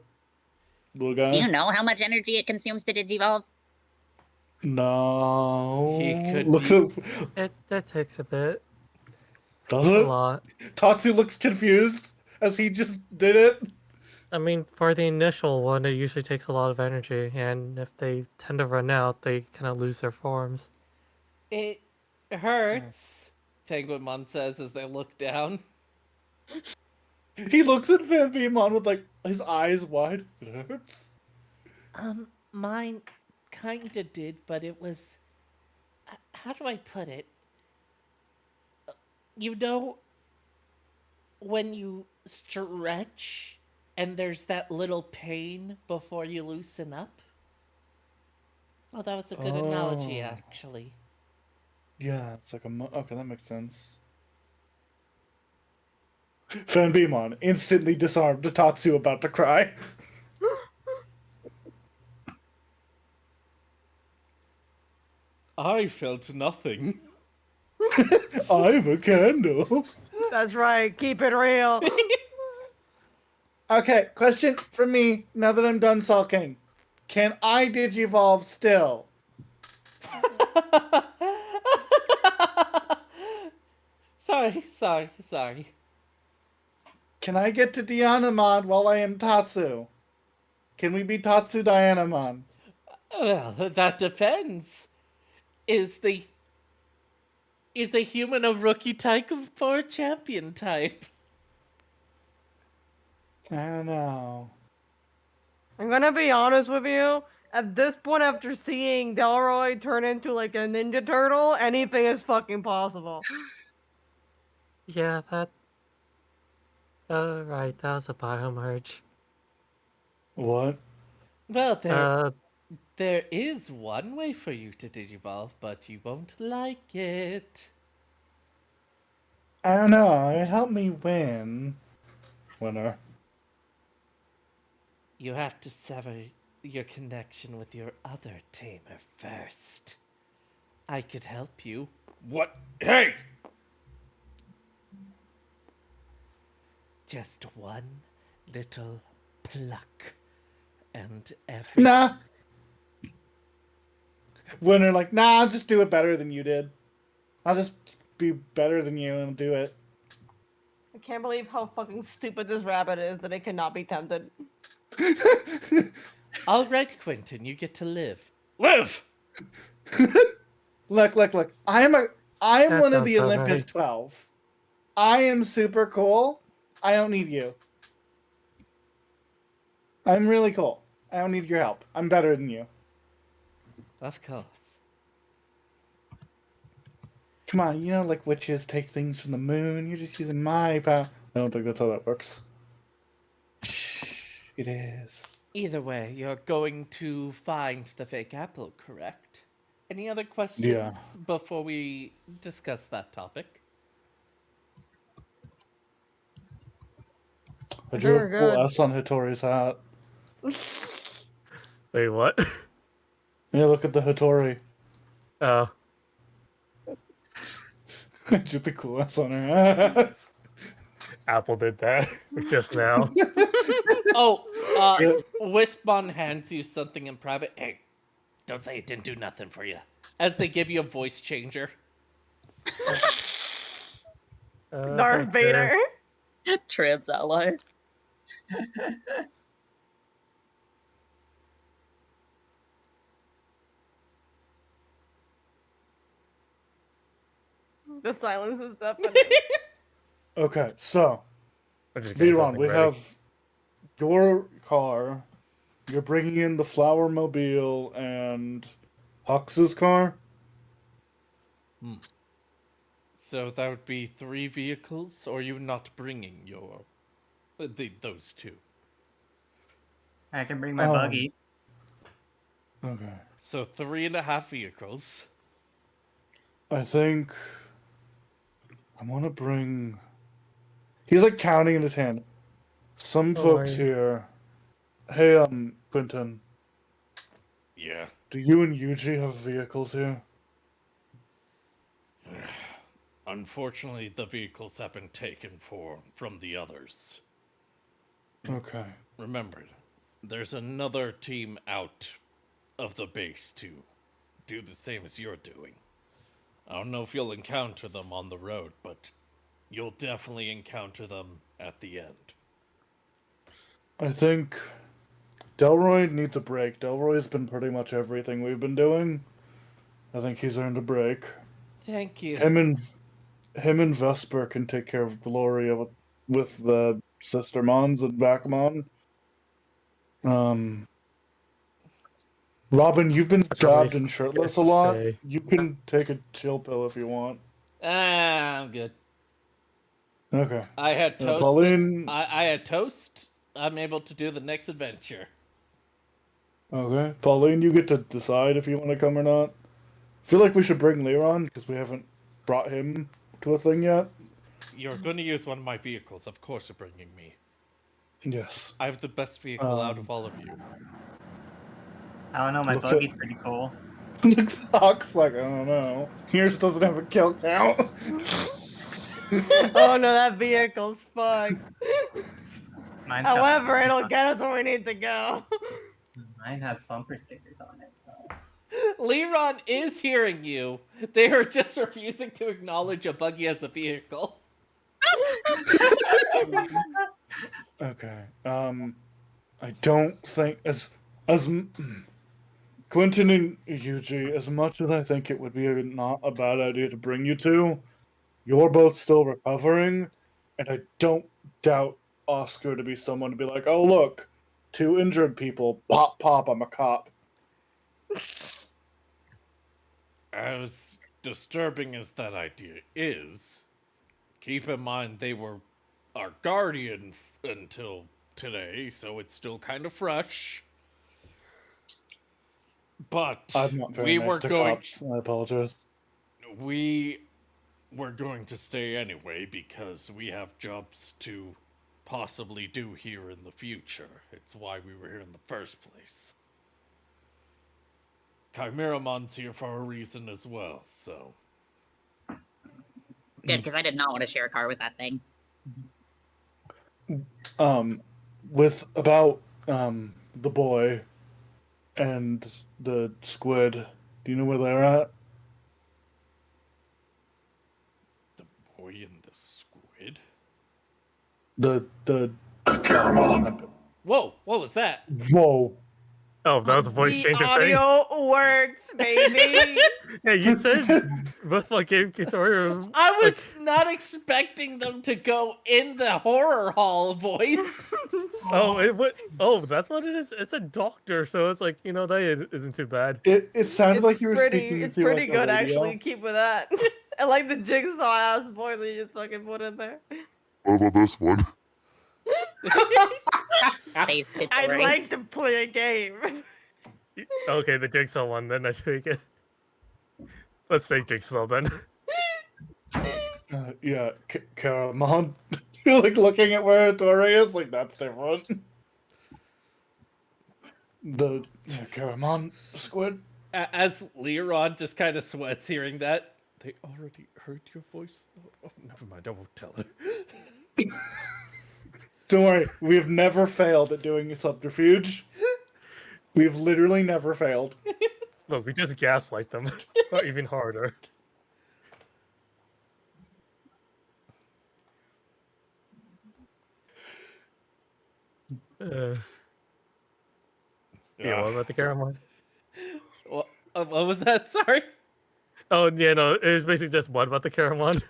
D: Little
F: Do you
D: guy.
F: know how much energy it consumes to digivolve?
C: He
D: No.
C: could
D: Looks
C: be.
D: at
E: That takes a bit.
D: does
E: A
D: it?
E: lot.
D: Tatsu looks confused as he just did it.
E: I mean, for the initial one, it usually takes a lot of energy, and if they tend to run out, they kind of lose their forms.
C: It hurts, Penguinmon says as they look down.
D: He looks at Van Beemon with like his eyes wide. It hurts.
C: Mine kinda did, but it was. How do I put it? You know, when you stretch and there's that little pain before you loosen up? Oh, that was a good analogy,
D: Oh.
C: actually.
D: Yeah, it's like okay, that makes sense. Fan Beemon instantly disarmed Tatsu about to cry.
G: I felt nothing.
D: I'm a candle.
A: That's right. Keep it real.
D: Okay, question for me now that I'm done sulking. Can I digivolve still?
C: Sorry.
D: Can I get to Dianamon while I am Tatsu? Can we be Tatsu Dianamon?
C: Well, that depends. Is the is a human a rookie type or a champion type?
D: I don't know.
A: I'm gonna be honest with you. At this point, after seeing Delroy turn into like a Ninja Turtle, anything is fucking possible.
E: Yeah, that. Right, that was a biomerge.
D: What?
C: Well,
E: Uh,
C: there is one way for you to digivolve, but you won't like it.
D: I don't know. It helped me win. Winner.
C: You have to sever your connection with your other tamer first. I could help you.
G: What? Hey!
C: Just one little pluck, and every.
D: Nah. Winner, like, nah, I'll just do it better than you did. I'll just be better than you and do it.
A: I can't believe how fucking stupid this rabbit is that it cannot be tempted.
C: All right, Quentin, you get to live.
G: Live!
D: Look. I am
E: That
D: one of
E: sounds
D: the
E: about
D: Olympus
E: right.
D: 12. I am super cool. I don't need you. I'm really cool. I don't need your help. I'm better than you.
C: Of course.
D: Come on, you know, like witches take things from the moon. You're just using my power. I don't think that's how that works. Shh, it is.
C: Either way, you're going to find the fake apple, correct? Any other questions
D: Yeah.
C: before we discuss that topic?
D: I
A: I think
D: drew a
A: we're
D: cool
A: good.
D: S on Hattori's hat.
E: Wait, what?
D: Yeah, look at the Hattori.
E: Oh,
D: I drew the cool S on her hat.
E: Apple did that just now.
C: Oh, Wispon hands you something in private. Hey, don't say it didn't do nothing for you. As they give you a voice changer.
A: Darth
E: Thank
A: Vader.
F: Trans ally.
A: The silence is deafening.
D: Okay, so,
E: I'm just getting
D: Viron,
E: something
D: we
E: ready.
D: have your car. You're bringing in the Flower Mobile and Hux's car.
C: So that would be 3 vehicles, or you not bringing your those two?
B: I can bring my
D: Um,
B: buggy.
D: Okay.
C: So 3.5 vehicles.
D: I think I want to bring. He's like counting in his hand. Some
E: Oh,
D: folks
E: my.
D: here. Hey, Quentin,
G: Yeah.
D: do you and Yuji have vehicles here?
G: Unfortunately, the vehicles have been taken from the others.
D: Okay.
G: Remember, there's another team out of the base to do the same as you're doing. I don't know if you'll encounter them on the road, but you'll definitely encounter them at the end.
D: I think Delroy needs a break. Delroy's been pretty much everything we've been doing. I think he's earned a break.
C: Thank you.
D: Him and Vesper can take care of Gloria with the Sister Mons and Vakamon. Robin, you've been
E: At
D: jabbed
E: least
D: and
E: I
D: shirtless
E: get
D: a
E: to
D: lot.
E: stay.
D: You can take a chill pill if you want.
C: I'm good.
D: Okay.
C: I had toast.
D: Pauline.
C: I had toast. I'm able to do the next adventure.
D: Okay. Pauline, you get to decide if you want to come or not. I feel like we should bring Leron because we haven't brought him to a thing yet.
G: You're going to use one of my vehicles, of course, you're bringing me.
D: Yes.
G: I have the best vehicle out of all of you.
B: I don't know, my
D: Looks
B: buggy's
D: at-
B: pretty cool.
D: Looks sucks like I don't know. Yours doesn't have a kill count.
A: Oh no, that vehicle's fucked.
B: Mine's got
A: However,
B: bumpers
A: it'll
B: on
A: get us where we need to go.
B: it. Mine has bumper stickers on it, so.
C: Leron is hearing you. They are just refusing to acknowledge a buggy as a vehicle.
D: Okay. I don't think as Quentin and Yuji, as much as I think it would be not a bad idea to bring you two, you're both still recovering, and I don't doubt Oscar to be someone to be like, oh look, 2 injured people, pop pop, I'm a cop.
G: As disturbing as that idea is, keep in mind they were our guardian until today, so it's still kind of fresh. But
D: I'm not very
G: we
D: nice
G: were
D: to
G: going
D: cops. I apologize.
G: we were going to stay anyway because we have jobs to possibly do here in the future. It's why we were here in the first place. Chimeramon's here for a reason as well, so.
F: Good, because I did not want to share a car with that thing.
D: With about the boy and the squid, do you know where they're at? The
H: Caramon.
G: Whoa, what was that?
D: Whoa.
E: Oh, that was a voice
A: The
E: changer thing.
A: audio works, baby.
E: Yeah, you said most of my game tutorial.
C: I was not expecting them to go in the horror hall voice.
E: That's what it is. It's a doctor, so it's like that isn't too bad.
D: It sounded like you were speaking
A: It's
D: through
A: pretty
D: like,
A: good
D: a radio.
A: actually. Keep with that. I like the jigsaw ass voice that you just fucking put in there.
H: What about this one?
F: Face
A: I'd
F: tutorial.
A: like to play a game.
E: Okay, the jigsaw one. Then I take it. Let's say jigsaw then.
D: Yeah, Caramon. You're like looking at where Tori is, like that's different. The Caramon squid.
C: As Leron just kind of sweats hearing that. They already heard your voice? Oh, never mind, I won't tell her.
D: Don't worry, we have never failed at doing a subterfuge. We've literally never failed.
E: Look, we just gaslight them, or even harder. Yeah, what about the Caramon?
C: What was that? Sorry.
E: Oh yeah, no, it was basically just what about the Caramon?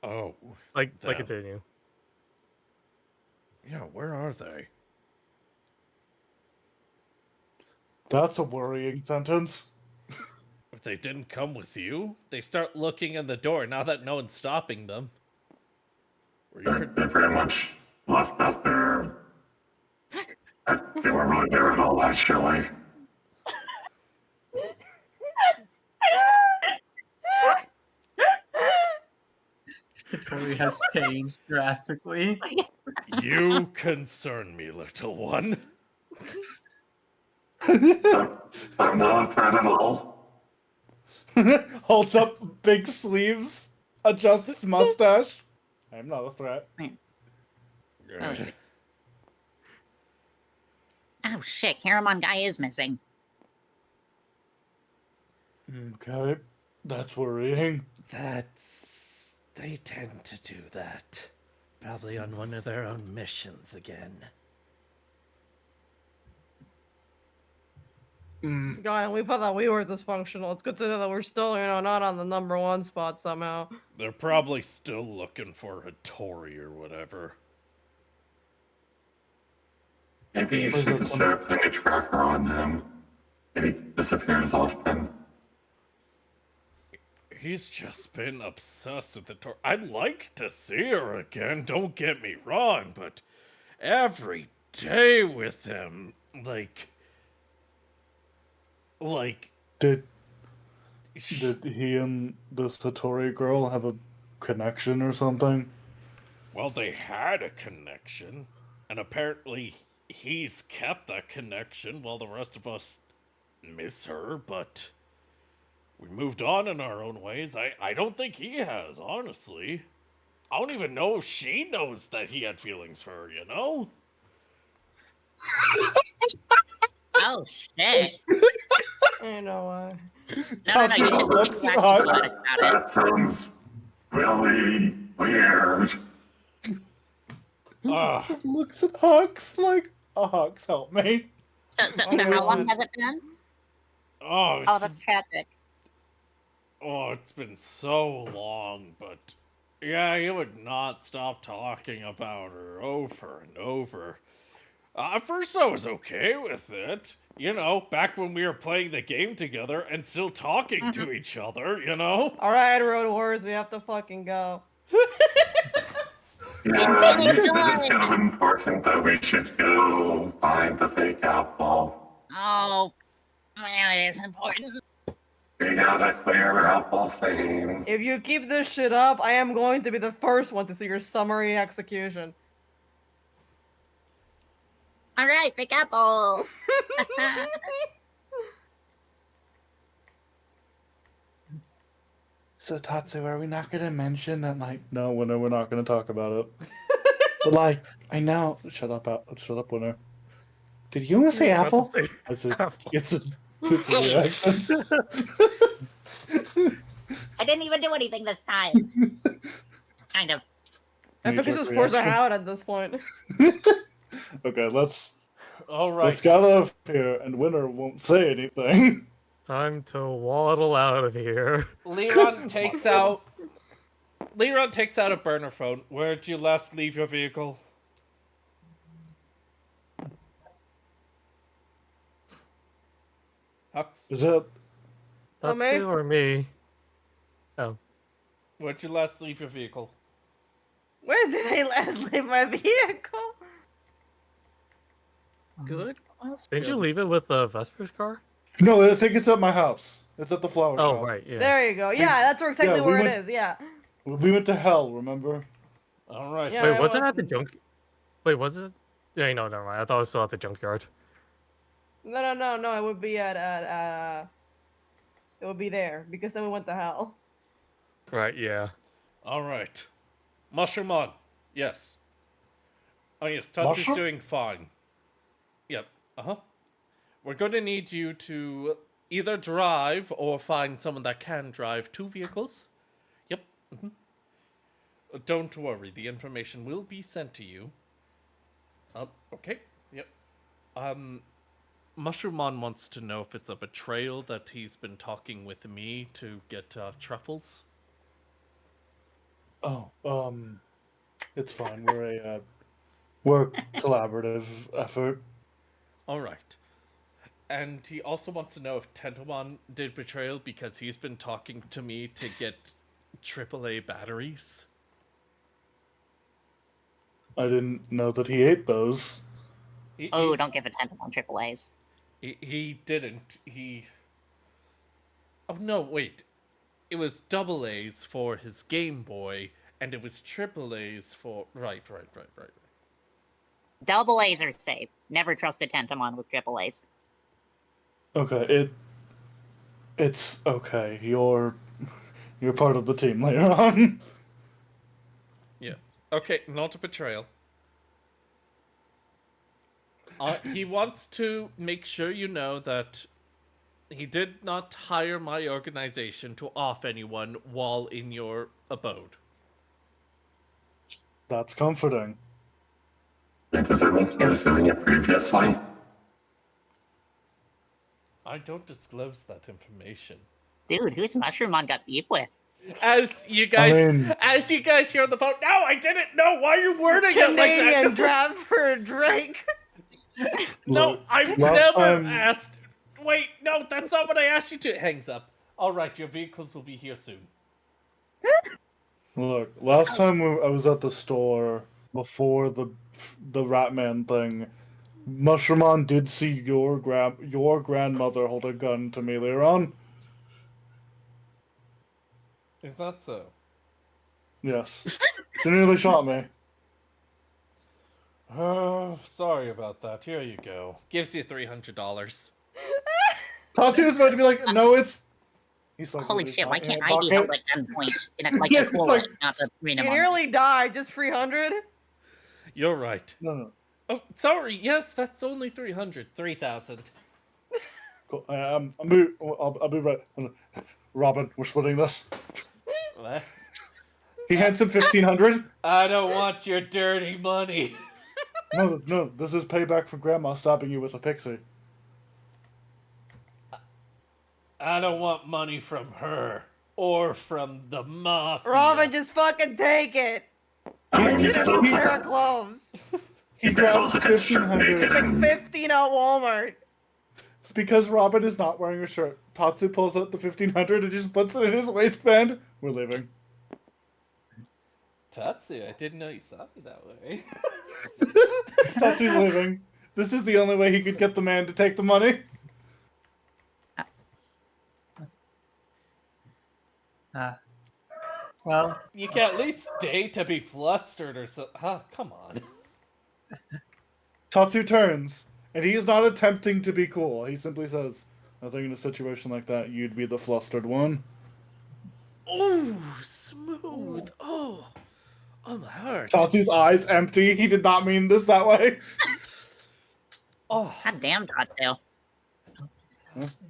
G: Oh,
E: Like
G: them.
E: continue.
G: Yeah, where are they?
D: That's a worrying sentence.
G: If they didn't come with you,
C: They start looking in the door now that no one's stopping them.
G: were you
H: They pretty much left after. They weren't really there at all, actually.
B: Tori has changed drastically.
G: You concern me, little one.
H: I'm not a threat at all.
D: Holds up big sleeves, adjusts mustache. I'm not a threat.
F: Oh shit, Caramon guy is missing.
D: Okay, that's worrying.
C: They tend to do that. Probably on one of their own missions again.
A: God, we thought that we were dysfunctional. It's good to know that we're still, not on the #1 spot somehow.
G: They're probably still looking for a Tory or whatever.
H: Maybe you should consider putting a tracker on him. Maybe he disappears often.
G: He's just been obsessed with the Tory. I'd like to see her again, don't get me wrong, but every day with him, like
D: Did he and the Satori girl have a connection or something?
G: well, they had a connection, and apparently he's kept that connection while the rest of us miss her, but we moved on in our own ways. I don't think he has, honestly. I don't even know if she knows that he had feelings for her, you know?
F: Oh shit.
A: You know what?
F: No, you should
D: Looks
F: actually
D: hot.
F: be honest about it.
H: That sounds really weird.
D: Looks at Hux like, Hux, help me.
F: So how long has it been?
G: Oh,
F: Oh, that's tragic.
G: it's been so long, but yeah, he would not stop talking about her over and over. At first, I was okay with it. Back when we were playing the game together and still talking to each other,
A: Alright, Road Wars, we have to fucking go.
H: Yeah,
F: getting
H: it's
F: good.
H: kind of important that we should go find the fake apple.
F: Oh, man, it is important.
H: We gotta clear Apple's name.
A: If you keep this shit up, I am going to be the first one to see your summary execution.
F: All right, big apple.
D: So Tatsu, are we not gonna mention that? Like, no, Winner, we're not gonna talk about it. But like, I know. Shut up, Winner. Did you want to say
E: I was
D: apple?
E: about to say
D: It's a,
E: apple.
D: it's a reaction.
F: I didn't even do anything this time. Kind of.
A: I think it's
D: Knee-jerk
A: just force a
D: reaction.
A: habit at this point.
D: Okay, let's
G: Alright.
D: get out of here, and Winter won't say anything.
E: Time to waddle out of here.
C: Leron takes out a burner phone.
G: Where'd you last leave your vehicle?
C: Hux,
D: Is it?
A: Oh, me?
E: Tatsu or me?
G: Where'd you last leave your vehicle?
A: Where did I last leave my vehicle? Good question.
E: Didn't you leave it with Vesper's car?
D: No, I think it's at my house. It's at the flower
E: Oh,
D: shop.
E: right, yeah.
A: There you go. Yeah, that's where exactly
D: we
A: where it
D: went-
A: is. Yeah.
D: We went to hell, remember?
G: Alright.
A: Yeah.
E: Wait,
A: I
E: was it
A: was-
E: at the junk? Wait, was it? Yeah, no, never mind. I thought it was still at the junkyard.
A: No. It would be it would be there because then we went to hell.
E: Right, yeah.
G: Alright. Mushroom on. Yes. Oh yes, Tuts is
D: Mushroom?
G: doing fine. Yep. Uh-huh. We're gonna need you to either drive or find someone that can drive 2 vehicles. Yep. Don't worry, the information will be sent to you. Okay. Yep. Mushroomon wants to know if it's a betrayal that he's been talking with me to get truffles.
D: Oh, it's fine. We're a collaborative effort.
G: Alright. And he also wants to know if Tentomon did betrayal because he's been talking to me to get AAA batteries.
D: I didn't know that he ate those.
F: Oh, don't give a 10 on AAAs.
G: He didn't. Oh no, wait. It was double A's for his Game Boy, and it was triple A's for... Right.
F: Double A's are safe. Never trust a Tentamon with triple A's.
D: Okay, it's okay. You're part of the team later on.
G: Yeah. Okay, not a betrayal. He wants to make sure you know that he did not hire my organization to off anyone while in your abode.
D: That's comforting.
H: It is everything you was doing it previously.
G: I don't disclose that information.
F: Dude, who's Mushroomon got beef with?
C: as you guys
D: mean-
C: hear on the phone, no, I didn't know. Why are you wording it like
A: Canadian
C: that?
A: drop for a drink.
C: No,
D: Look,
C: I've
D: last
C: never
D: time-
C: asked. Wait, no, that's not what I asked you to.
G: Hangs up. Alright, your vehicles will be here soon.
D: Look, last time I was at the store before the Ratman thing, Mushroomon did see your grandmother hold a gun to me later on.
G: Is that so?
D: Yes, she nearly shot me.
G: Oh, sorry about that. Here you go.
C: Gives you $300.
D: Tatsu was about to be like, no, it's. He's like,
F: Holy
D: "What is
F: shit, why
D: that in
F: can't
D: your
F: I be held
D: pocket?"
F: at gunpoint in a, like
D: Yeah,
F: a
D: it's
F: cool
D: like-
F: way, not the
A: You
F: Renamon?
A: nearly died. Just 300.
G: You're right.
D: No.
C: Oh, sorry. Yes, that's only 300. 3,000.
D: Cool. I'll be right. Robin, we're splitting this.
G: What?
D: He hands him 1,500.
G: I don't want your dirty money.
D: No, this is payback for Grandma stopping you with a pixie.
G: I don't want money from her or from the mafia.
A: Robin, just fucking take it.
H: I
A: It's
H: mean, you
A: just
H: did
A: a
H: also
A: pair of
H: get,
A: gloves.
D: He
H: you did also
D: grabs
H: get stripped
D: 1,500.
H: naked
A: Like
H: and
A: 15 at Walmart.
D: It's because Robin is not wearing a shirt. Tatsu pulls out the 1,500 and just puts it in his waistband. We're leaving.
C: Tatsu, I didn't know you saw me that way.
D: Tatsu's leaving. This is the only way he could get the man to take the money.
B: Well,
C: You can at least stay to be flustered or so. Huh, come on.
D: Tatsu turns, and he is not attempting to be cool. He simply says, I think in a situation like that, you'd be the flustered one.
C: Oh, smooth. Oh, my heart.
D: Tatsu's eyes empty. He did not mean this that way.
C: Oh,
F: God damn, Tatsu.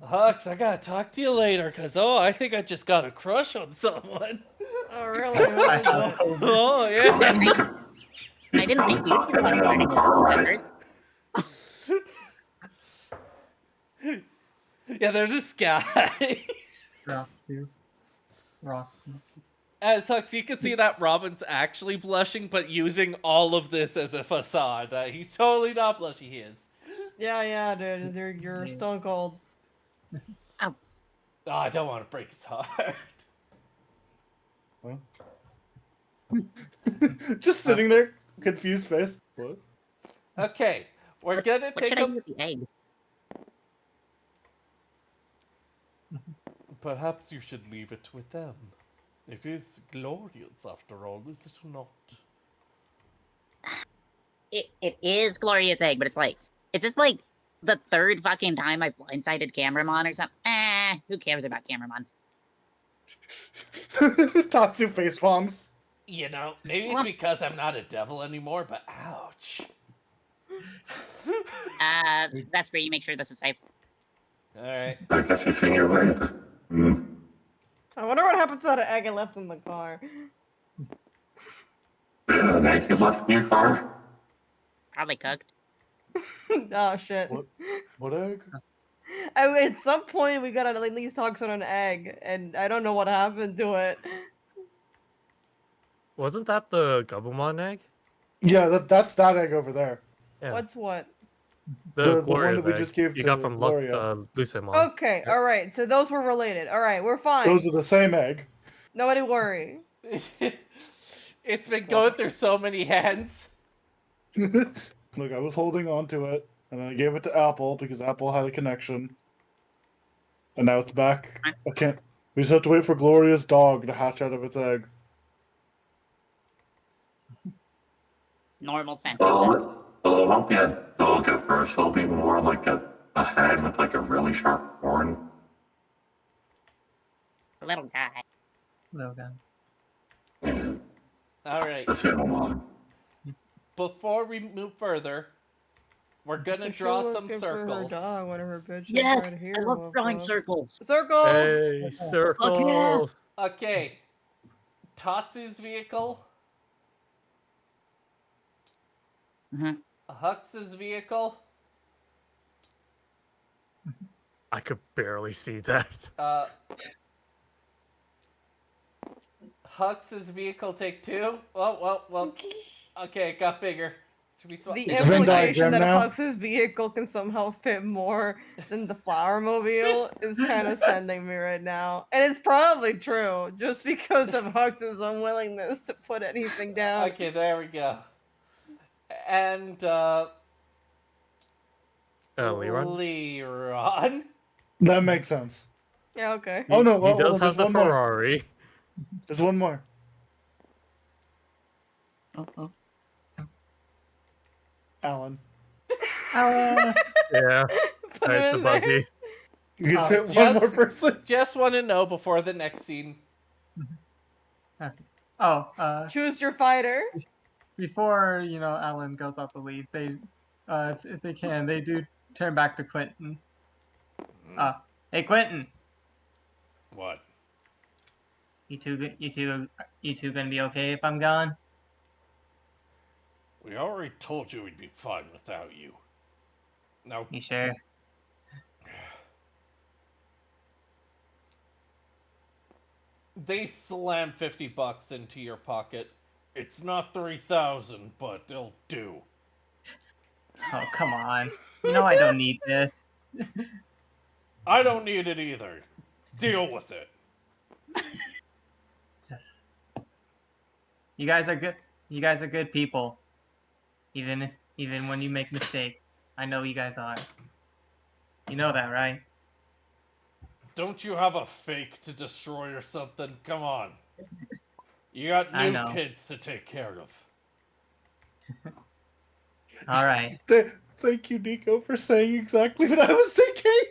C: Hux, I gotta talk to you later, cause I think I just got a crush on someone.
A: Oh, really?
B: I
A: What was
B: hope.
A: it?
C: Oh,
H: Come
C: yeah.
H: in, you can.
F: I didn't think you two wanted
H: On the
F: anything
H: car ride.
F: first.
C: Yeah, there's this guy.
B: Roxy. Roxy.
C: Sucks, you can see that Robin's actually blushing, but using all of this as a facade. He's totally not blushing, he is.
A: Yeah, dude. You're
B: Yeah.
A: stone cold.
C: Oh, I don't want to break his heart.
D: Just sitting there, confused face. What?
C: Okay, we're gonna
F: What
C: take
F: should I do
C: a...
F: with the egg?
G: Perhaps you should leave it with them. It is glorious, after all, is it not?
F: It is glorious egg, but it's just like the third fucking time I blindsided Cameramon or something. Who cares about Cameramon?
D: Tatsu face palms.
C: You know, maybe it's because I'm not a devil anymore, but ouch.
F: That's where you make sure this is safe.
C: Alright.
H: I guess you see your way.
A: I wonder what happened to that egg I left in the car.
H: There's an egg you left in your car.
F: Probably cooked.
A: Oh shit.
D: What egg?
A: At some point we gotta at least talk on an egg, and I don't know what happened to it.
E: Wasn't that the Gabumon egg?
D: Yeah, that's that egg over there.
E: Yeah.
A: What's what?
E: The
D: the one
E: Gloria's
D: that we
E: egg
D: just gave
E: you
D: to
E: got from
D: Gloria.
E: Lucemon.
A: Okay,
E: Yep.
A: alright, so those were related. Alright, we're fine.
D: Those are the same egg.
A: Nobody worry.
C: It's been going through so many hands.
D: Look, I was holding on to it, and then I gave it to Apple because Apple had a connection. And now it's back. I can't. We just have to wait for Gloria's dog to hatch out of its egg.
F: Normal sentences.
H: Well, it won't be a dog at first. It'll be more like a head with like a really sharp horn.
F: Little guy.
B: Logan.
H: Yeah,
C: Alright,
H: the same one.
C: before we move further, we're gonna
A: She's
C: draw some
A: looking for her
C: circles.
A: dog, one of her bitches
F: Yes,
A: right here,
F: I love drawing
A: motherfucker.
F: circles.
A: Circles!
E: Hey, circles!
C: Okay, Tatsu's vehicle,
F: Mhm.
C: Hux's vehicle,
E: I could barely see that.
C: Hux's vehicle take 2. Well. Okay, it got bigger. Should we swap?
A: The
D: It's a Venn
A: implication
D: diagram
A: that
D: now.
A: Hux's vehicle can somehow fit more than the flower mobile is kind of sending me right now. And it's probably true, just because of Hux's unwillingness to put anything down.
C: Okay, there we go. And
E: Leron?
C: Leron.
D: That makes sense.
A: Yeah, okay.
D: Oh no!
E: He
D: Well,
E: does have
D: there's
E: the
D: one more.
E: Ferrari.
D: There's one more.
F: Oh.
D: Alan.
B: Uh,
E: Yeah,
A: Put him
E: right, the
A: in there.
E: buggy.
D: You can
B: Oh,
D: fit one
C: just-
D: more person.
C: Just want to know before the next scene.
A: Choose your fighter.
B: before Alan goes out the lead, they if they can, they do turn back to Quentin. Hey Quentin,
G: What?
B: you two gonna be okay if I'm gone?
G: We already told you we'd be fine without you. Now,
B: You sure?
C: They slam $50 into your pocket.
G: it's not 3,000, but it'll do.
B: Oh come on. You know I don't need this.
G: I don't need it either. Deal with it.
B: You guys are good. You guys are good people. Even when you make mistakes, I know you guys are. You know that, right?
G: Don't you have a fake to destroy or something? Come on. You got
B: I
G: new
B: know.
G: kids to take care of.
B: All right.
D: Thank you, Nico, for saying exactly what I was thinking.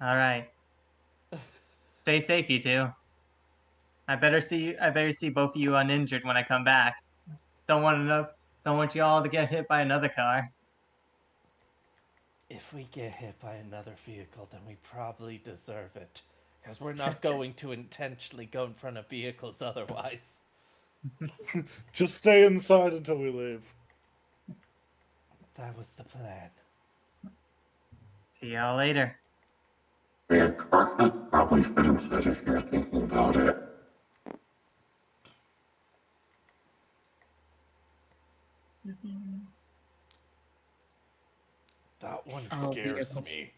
B: All right. Stay safe, you two. I better see both of you uninjured when I come back. Don't want you all to get hit by another car.
C: If we get hit by another vehicle, then we probably deserve it. Because we're not going to intentionally go in front of vehicles otherwise.
D: Just stay inside until we leave.
C: That was the plan.
B: See y'all later.
H: Yeah, could probably fit inside if you're thinking about it.
G: That one
F: Oh,
G: scares
F: vehicles.
G: me.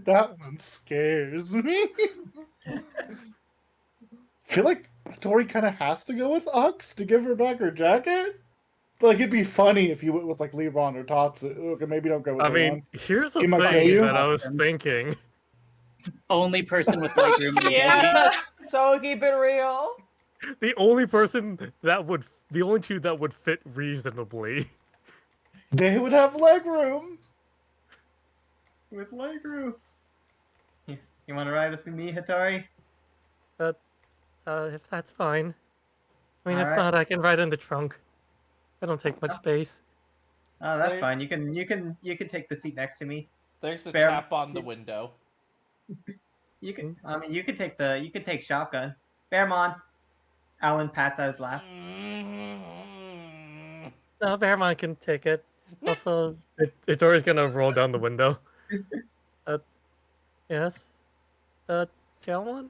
D: That one scares me. I feel like Tori kind of has to go with Ux to give her back her jacket. But like, it'd be funny if you went with like Lebron or Tatsu. Okay, maybe don't go with
E: I
D: Lebron.
E: mean, here's the
D: He might kill
E: thing
D: you.
E: that I was
F: Awesome.
E: thinking.
F: Only person with legroom in the buggy.
A: Yeah. So keep it real.
E: The only two that would fit reasonably.
D: They would have leg room.
B: With Legru. You want to ride with me, Hattori?
E: If that's fine. I mean,
B: All
E: if
B: right.
E: not, I can ride in the trunk. I don't take much space.
B: Oh, that's
C: There-
B: fine. You can take the seat next to me.
C: There's a
B: Bear-
C: tap on the window.
B: You can. I mean, you could take shotgun. Bearmon. Alan pats at his lap.
E: No, Bearmon can take it. Also, it's always gonna roll down the window. Yes. Talon?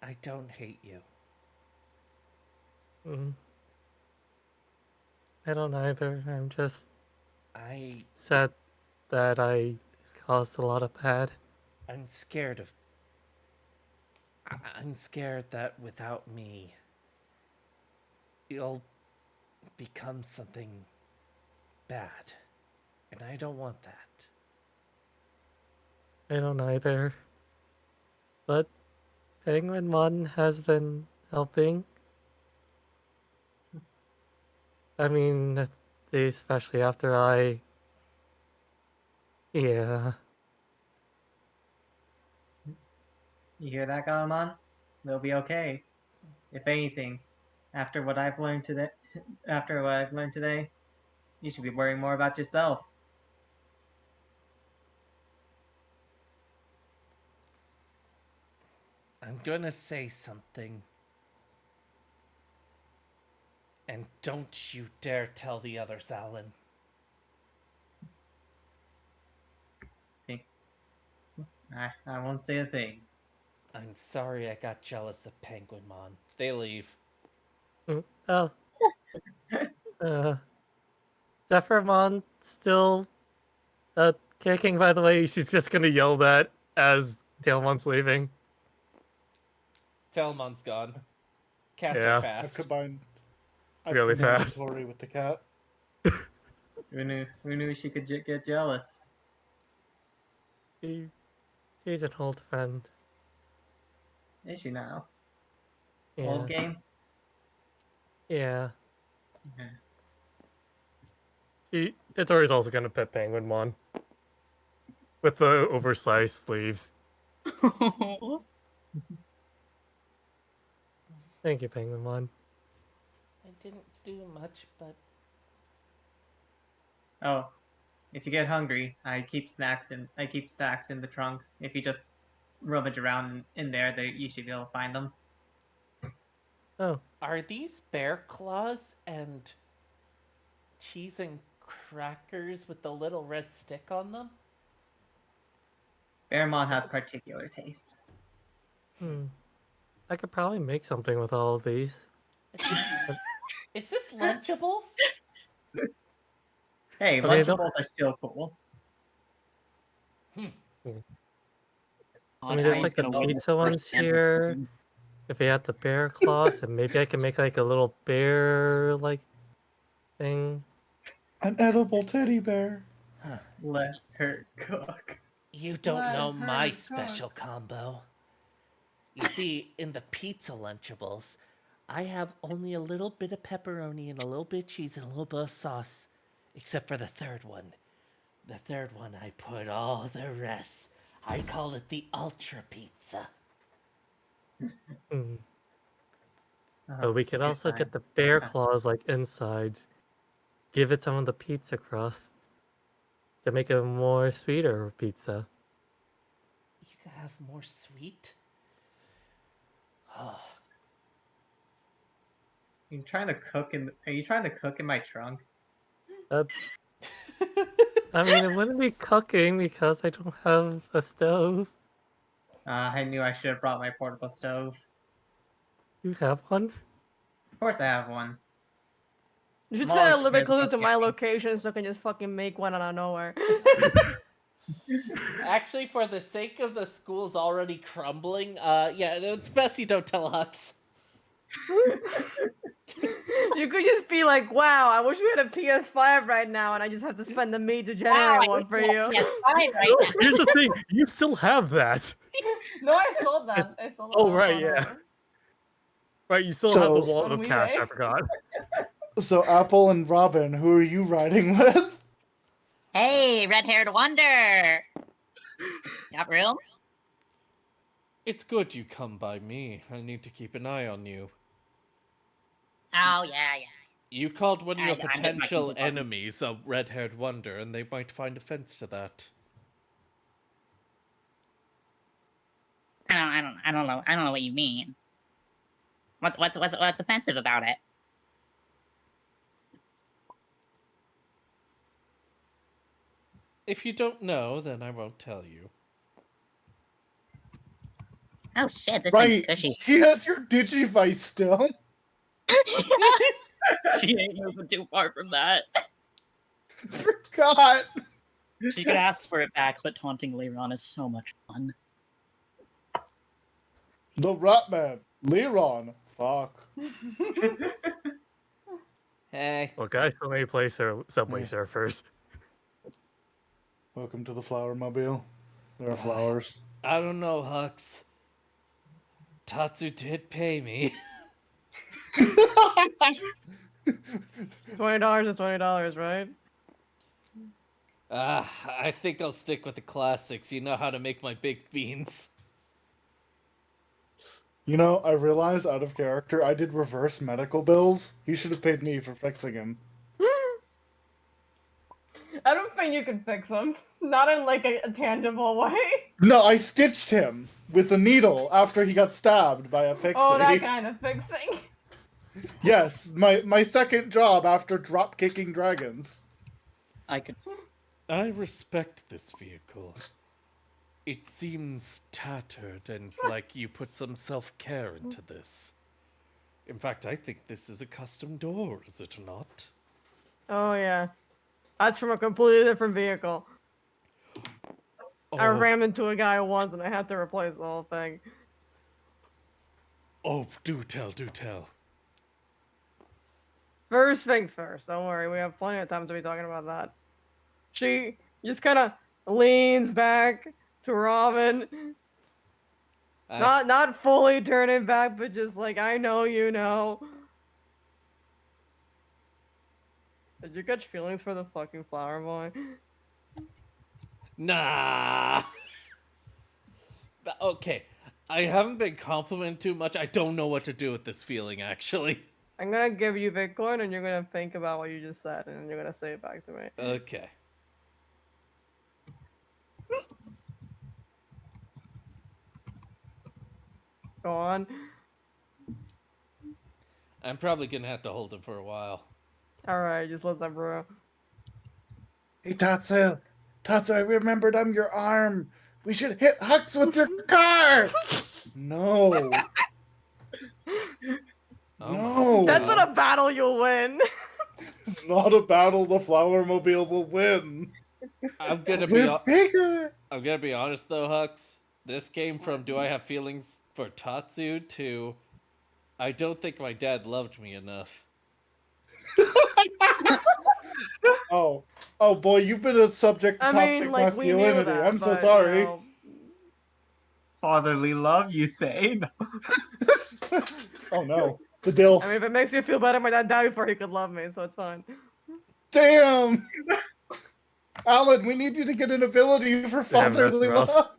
C: I don't hate you.
E: Mm. I don't either. I'm just
C: I'm
E: sad that I caused a lot of bad.
C: scared of. I'm scared that without me, you'll become something bad. And I don't want that.
E: I don't either. But Penguinmon has been helping. I mean, especially after I. Yeah.
B: You hear that, Galamon? They'll be okay. If anything, after what I've learned today, you should be worrying more about yourself.
C: I'm gonna say something. And don't you dare tell the others, Alan.
B: I won't say a thing.
C: I'm sorry I got jealous of Penguinmon. They leave.
E: Oh. Zephyrmon still kicking, by the way. She's just gonna yell that as Tailmon's leaving.
C: Telmon's gone. Cats
E: Yeah.
C: are
D: I've
C: fast.
D: combined. I've
E: Really
D: combined
E: fast.
D: Tori with the cat.
B: Who knew she could get jealous?
E: She's an old friend.
B: Is she now?
E: Yeah.
B: Old game?
E: Yeah.
B: Yeah.
E: Itori's also gonna pet Penguinmon. With the oversized sleeves. Thank you, Penguinmon.
C: I didn't do much, but
B: Oh, if you get hungry, I keep snacks in the trunk. If you just rummage around in there, you should be able to find them.
E: Oh,
C: are these bear claws and cheese and crackers with the little red stick on them?
B: Bearmon has particular taste.
E: I could probably make something with all of these.
C: Is this Lunchables?
B: Hey,
E: I mean, I
B: Lunchables are still cool.
E: I mean, there's like the pizza ones here. If we had the bear claws, then maybe I can make like a little bear like thing.
D: An edible teddy bear.
B: Let her cook.
C: You don't
B: Let
C: know my
B: her
C: special combo. You see, in the pizza Lunchables, I have only a little bit of pepperoni and a little bit of cheese and a little bit of sauce. Except for the third one. The third one, I put all the rest. I call it the Ultra Pizza.
E: Hmm.
B: Oh,
E: But we could
B: good
E: also get the
B: times.
E: bear claws like insides. Give it some of the pizza crust. to make a more sweeter pizza.
C: You can have more sweet?
B: You trying to cook in? Are you trying to cook in my trunk?
E: Uh, I mean, it wouldn't be cooking because I don't have a stove.
B: I knew I should have brought my portable stove.
E: You have one?
B: Of course, I have one.
A: You should
B: I'm
A: send it
B: always
A: a little bit
B: prepared to
A: closer
B: go
A: to my
B: camping.
A: location so I can just fucking make one out of nowhere.
C: Actually, for the sake of the school's already crumbling, yeah, it's best you don't tell us.
A: You could just be like, wow, I wish we had a PS5 right now and I just have to spend the meat to
F: Wow,
A: generate
F: I
A: one
F: wish
A: for
F: we had
A: you.
F: PS5 right
E: No,
F: now.
E: here's the thing. You still have that.
A: No, I sold that. I sold
E: Oh,
A: that
E: right,
A: on,
E: yeah. Right, you still have the
D: So,
E: wallet
A: on
E: of cash, I
A: eBay.
E: forgot.
D: so Apple and Robin, who are you riding with?
F: Hey, red-haired wonder. Got room?
G: It's good you come by me. I need to keep an eye on you.
F: Oh yeah, yeah.
G: You called one of your
F: I'm just making
G: potential
F: people fun.
G: enemies a red-haired wonder, and they might find offense to that.
F: I don't know. I don't know what you mean. What's offensive about it?
G: If you don't know, then I won't tell you.
F: Oh shit, this thing's
D: Right,
F: cushy.
D: he has your Digivice still.
F: She ain't moving too far from that.
D: Forgot.
F: She could ask for it back, but taunting Leron is so much fun.
D: The Ratman, Leron. Fuck.
C: Hey.
E: Well, guys, let me play Subway
D: Yeah.
E: Surfers.
D: Welcome to the Flower Mobile. There are flowers.
G: I don't know, Hux. Tatsu did pay me.
A: $20 is $20, right?
G: I think I'll stick with the classics. You know how to make my baked beans.
D: You know, I realize out of character, I did reverse medical bills. He should have paid me for fixing him.
A: I don't think you can fix them. Not in like a tangible way.
D: No, I stitched him with a needle after he got stabbed by a pixie.
A: Oh, that kind of fixing.
D: Yes, my second job after drop kicking dragons.
F: I could.
G: I respect this vehicle. It seems tattered and like you put some self-care into this. In fact, I think this is a custom door, is it not?
A: Oh yeah. That's from a completely different vehicle. I
G: Oh,
A: rammed into a guy once and I had to replace the whole thing.
G: oh, do tell, do tell.
A: First things first, don't worry, we have plenty of time to be talking about that. She just kind of leans back to Robin. Not fully turning back, but just like, I know you know. Did you catch feelings for the fucking flower boy?
G: Nah. But, okay, I haven't been complimented too much. I don't know what to do with this feeling, actually.
A: I'm gonna give you Bitcoin and you're gonna think about what you just said and then you're gonna say it back to me.
G: Okay.
A: Go on.
G: I'm probably gonna have to hold him for a while.
A: Alright, just let that brew.
D: Hey Tatsu, Tatsu, I remembered I'm your arm. We should hit Hux with your car. No.
G: Oh
D: No.
A: That's not a battle you'll win.
D: It's not a battle the Flower Mobile will win.
G: I'm gonna be
D: We're bigger.
G: I'm gonna be honest though, Hux. This came from do I have feelings for Tatsu to I don't think my dad loved me enough.
D: Oh, oh boy, you've been a subject to
A: I
D: toxic
A: mean, like, we knew
D: masculinity.
A: that,
D: I'm so
A: but,
D: sorry.
A: you know,
B: Fatherly love, you say? No.
D: Oh no, the DILF.
A: I mean, if it makes you feel better, my dad died before he could love me, so it's fine.
D: Damn! Alan, we need you to get an ability for
E: Damn, that's
D: fatherly
E: rough.
D: love.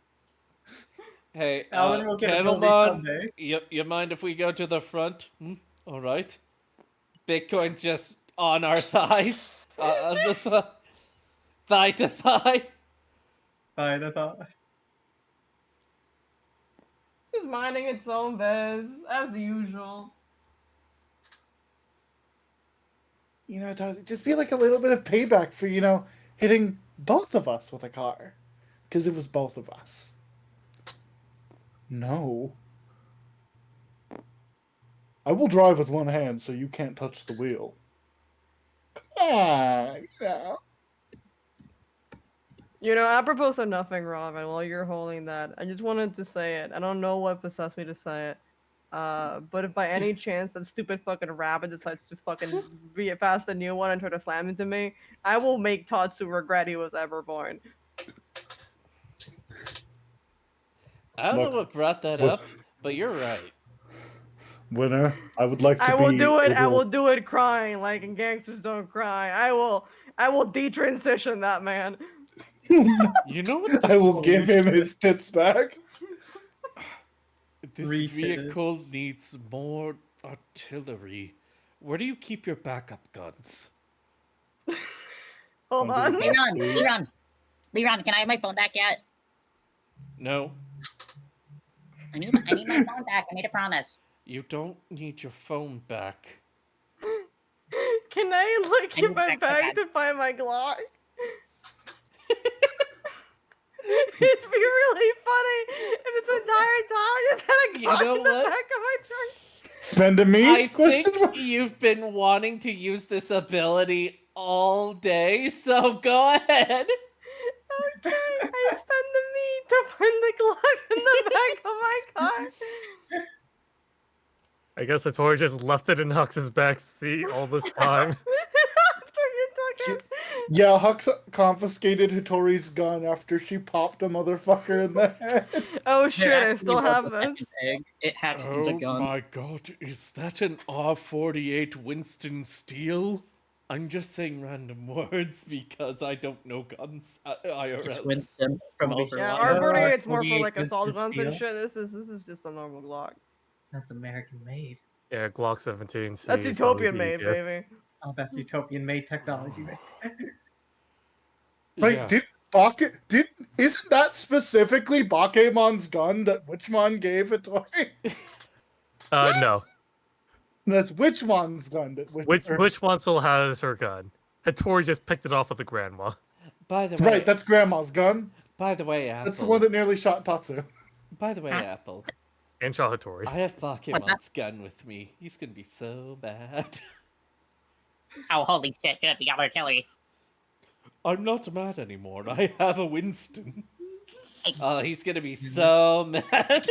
G: Hey,
B: Alan will get ability
G: Candlemon,
B: someday.
G: you mind if we go to the front? All right. Bitcoin's just on our thighs.
C: Thigh to thigh.
B: Thigh to thigh.
A: Just minding its own biz, as usual.
D: You know, it'd just be like a little bit of payback for, hitting both of us with a car. Because it was both of us. No. I will drive with one hand so you can't touch the wheel.
A: Apropos of nothing, Robin, while you're holding that, I just wanted to say it. I don't know what possessed me to say it. But if by any chance that stupid fucking rabbit decides to fucking be fast a new one and try to slam into me, I will make Tatsu regret he was ever born.
C: I don't know
D: Look,
C: what brought that
D: look.
C: up, but you're right.
D: Winner, I would like to
A: I will
D: be
A: do it. I
D: able...
A: will do it crying like in Gangsters Don't Cry. I will detransition that man.
C: You know what
D: I
C: this
D: will give him his tits back.
C: This
B: Retitted.
C: vehicle needs more artillery. Where do you keep your backup guns?
A: Hold
D: Under the
A: on.
D: back
F: Leron, Leron, can I have my phone back yet?
C: No,
F: I need my phone back. I made a promise.
C: you don't need your phone back.
A: Can I look
F: I
A: in
F: need
A: my
F: back
A: bag to find my Glock? It'd be really funny if this entire time I just had a
C: You
A: Glock
C: know
A: in the
C: what?
A: back of my trunk.
D: Spending me?
C: I
D: Question
C: think
D: mark?
C: you've been wanting to use this ability all day, so go ahead.
A: Okay, I spend the meat to find the Glock in the back of my car.
E: I guess Hattori just left it in Hux's back seat all this time.
A: After you took it.
D: Yeah, Hux confiscated Hattori's gun after she popped a motherfucker in the head.
A: Oh
F: There
A: shit, I
F: actually
A: still
F: was
A: have
F: a second
A: this.
F: egg. It hatched into a
C: Oh
F: gun.
C: my god, is that an R48 Winston Steel? I'm just saying random words because I don't know guns IRL.
F: It's Winston from
B: Holy
F: Overwatch.
A: Yeah,
B: shit.
A: R48's more for
B: 48
A: like assault
B: Winston
A: guns and
B: Steel?
A: shit. This is just a normal Glock.
B: That's American made.
E: Yeah, Glock 17.
A: That's utopian made, baby.
B: Oh, that's utopian made technology.
D: Right,
C: Yeah.
D: isn't that specifically Bakemon's gun that Witchmon gave Hattori?
E: No.
D: That's Witchmon's gun that
E: Which one still has her gun? Hattori just picked it off of the grandma.
C: By the way,
D: Right, that's Grandma's gun.
C: by the way, Apple.
D: That's the one that nearly shot Tatsu.
C: By the way,
F: Huh?
C: Apple.
E: And Shaw Hattori.
C: I have Bakemon's gun with me. He's gonna be so bad.
F: Oh, holy shit, good, we got artillery.
C: I'm not mad anymore. I have a Winston.
F: Hey.
C: Oh, he's gonna be so mad.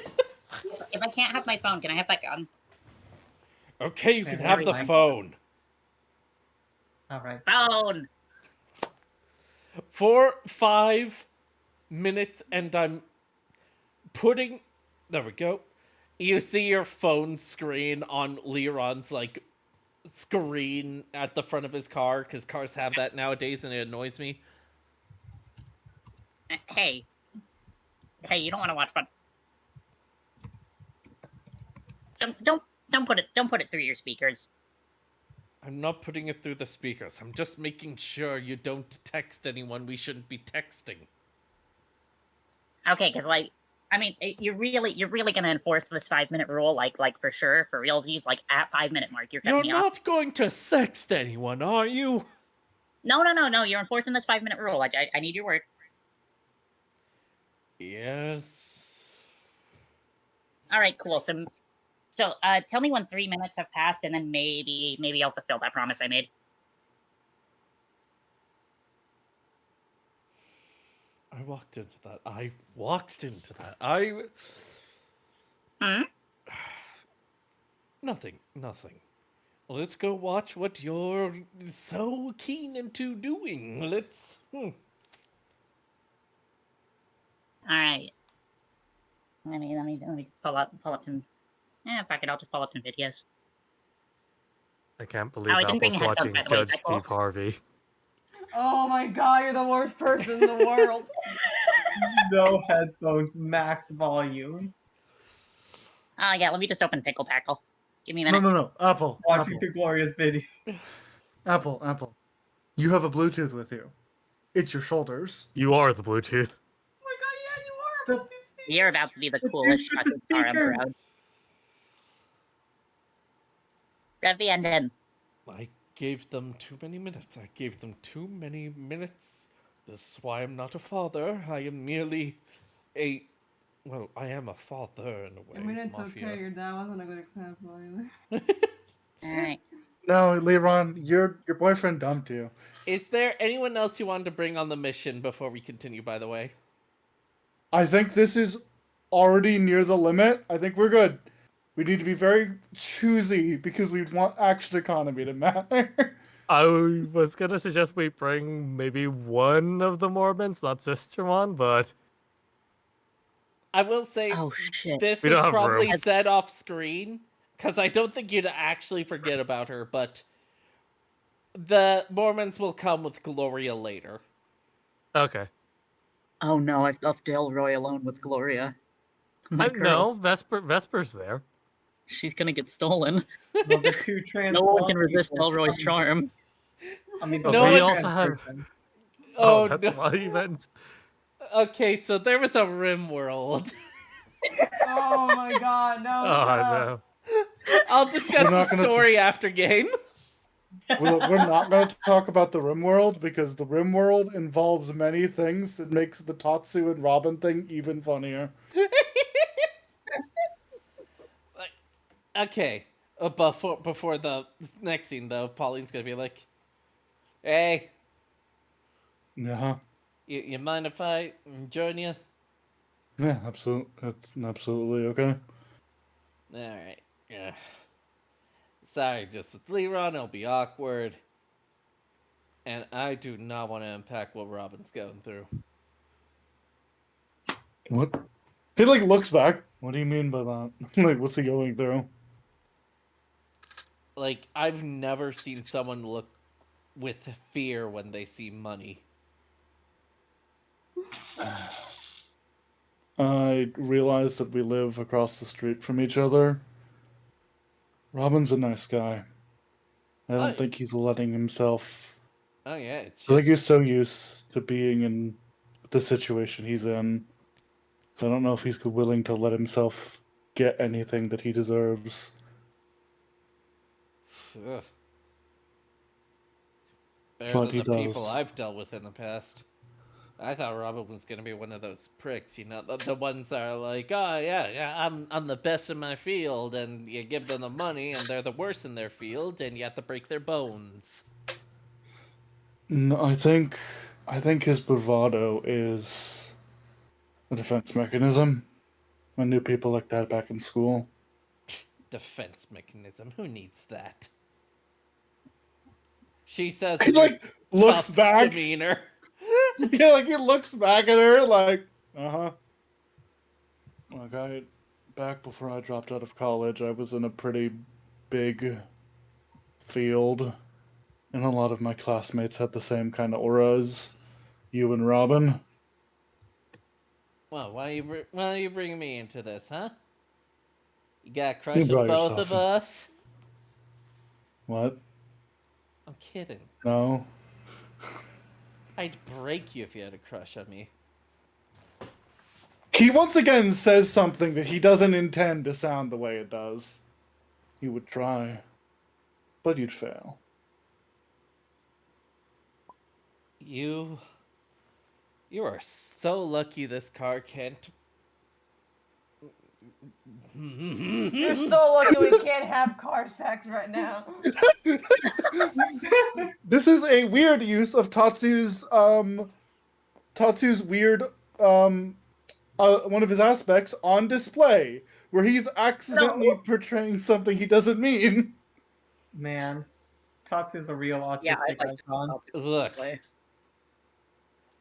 F: If I can't have my phone, can I have that gun?
C: Okay, you can
B: Yeah,
C: have
B: very
C: the
B: nice.
C: phone.
B: Alright.
F: Phone!
C: For 5 minutes, and I'm putting. There we go. You see your phone screen on Leron's like screen at the front of his car because cars have that nowadays, and it annoys me.
F: Hey. Hey, you don't want to watch fun. Don't put it through your speakers.
C: I'm not putting it through the speakers. I'm just making sure you don't text anyone we shouldn't be texting.
F: Okay, because you're really gonna enforce this 5-minute rule, like for sure, for realsies, like at 5-minute mark, you're cutting
C: You're
F: me off.
C: not going to sext anyone, are you?
F: No, you're enforcing this 5-minute rule. I need your word.
C: Yes.
F: All right, cool. So, tell me when 3 minutes have passed, and then maybe I'll fulfill that promise I made.
C: I walked into that. I.
F: Hmm?
C: Nothing. Let's go watch what you're so keen into doing. Let's.
F: All right. Let me pull up some. Fuck it. I'll just pull up some videos.
E: I can't believe
F: I didn't bring
E: Apple's
F: headphones,
E: watching
F: by the way.
E: Judge
F: Is that cool?
E: Steve Harvey.
A: Oh my god, you're the worst person in the world.
B: No headphones, max volume.
F: Yeah. Let me just open Pickle Packle. Give me a minute.
D: No. Apple.
B: Watching the glorious video.
D: Apple. You have a Bluetooth with you. It's your shoulders.
E: You are the Bluetooth.
A: Oh my god, yeah, you are a
B: The-
A: Bluetooth speaker.
F: You're about to be the
B: The
F: coolest
B: douche with the
F: fucking star
B: speaker.
F: road. Rev the engine.
G: I gave them too many minutes. I gave them too many minutes. This is why I'm not a father. I am merely a. Well, I am a father in a way.
A: I mean, it's
G: Mafia.
A: okay. Your dad wasn't a good example either.
F: Alright.
D: No, Leron, your boyfriend dumped you.
C: Is there anyone else you wanted to bring on the mission before we continue, by the way?
D: I think this is already near the limit. I think we're good. We need to be very choosy because we want action economy to matter.
E: I was gonna suggest we bring maybe one of the Mormons, not Sistermon, but
C: I will say
F: Oh shit.
C: this
E: We
C: was
E: don't have
C: probably
E: room.
C: said off screen because I don't think you'd actually forget about her, but the Mormons will come with Gloria later.
E: okay.
F: Oh no, I've left Delroy alone with Gloria. My
E: No,
F: girl.
E: Vesper's there.
F: She's gonna get stolen.
B: Well, the two trans.
F: No one
B: blonde
F: can resist
B: people
F: Delroy's
B: come-
F: charm.
B: I mean,
E: But
B: the
C: No
B: one
E: we
C: one-
E: also
B: trans
E: have.
B: person.
C: Oh,
E: that's
C: no.
E: why you meant.
C: Okay, so there was a Rim World.
A: Oh my god, no.
E: Oh
A: stop.
E: no.
C: I'll discuss
D: We're
C: the
D: not gonna
C: story after game.
D: We're not going to talk about the Rim World because the Rim World involves many things that makes the Tatsu and Robin thing even funnier.
C: Okay, before the next scene though, Pauline's gonna be like, "Hey,
D: Yeah,
C: you mind if I join you?"
D: yeah, absolutely. That's absolutely okay.
C: All right. Yeah. Sorry, just with Leron, it'll be awkward, and I do not want to impact what Robin's going through.
D: What? He like looks back. What do you mean by that? Like, what's he going through?
C: Like, I've never seen someone look with fear when they see money.
D: I realize that we live across the street from each other. Robin's a nice guy. I don't
C: Oh.
D: think he's letting himself.
C: Oh yeah, it's
D: I think he's
C: just
D: so used to being in the situation he's in. I don't know if he's willing to let himself get anything that he deserves.
C: ugh. Better
D: But
C: than
D: he
C: the people
D: does.
C: I've dealt with in the past. I thought Robin was gonna be one of those pricks, you know, the ones that are like, oh yeah, I'm the best in my field, and you give them the money, and they're the worst in their field, and you have to break their bones.
D: No, I think his bravado is a defense mechanism. I knew people like that back in school.
C: Defense mechanism. Who needs that? She says
D: He
C: in her
D: like looks
C: tough
D: back.
C: demeanor.
D: Yeah, like he looks back at her like, uh-huh. Like back before I dropped out of college, I was in a pretty big field, and a lot of my classmates had the same kind of aura as you and Robin.
C: Well, why are you bringing me into this, huh? You got a
D: You
C: crush on
D: brought
C: both
D: yourself
C: of
D: in.
C: us?
D: What?
C: I'm kidding.
D: No.
C: I'd break you if you had a crush on me.
D: He once again says something that he doesn't intend to sound the way it does. You would try, but you'd fail.
C: You are so lucky this car can't.
A: You're so lucky we can't have car sex right now.
D: This is a weird use of Tatsu's weird one of his aspects on display, where he's accidentally portraying something he doesn't mean.
B: Man, Tatsu's a real
F: Yeah,
B: autistic
F: I like
B: icon.
C: Look,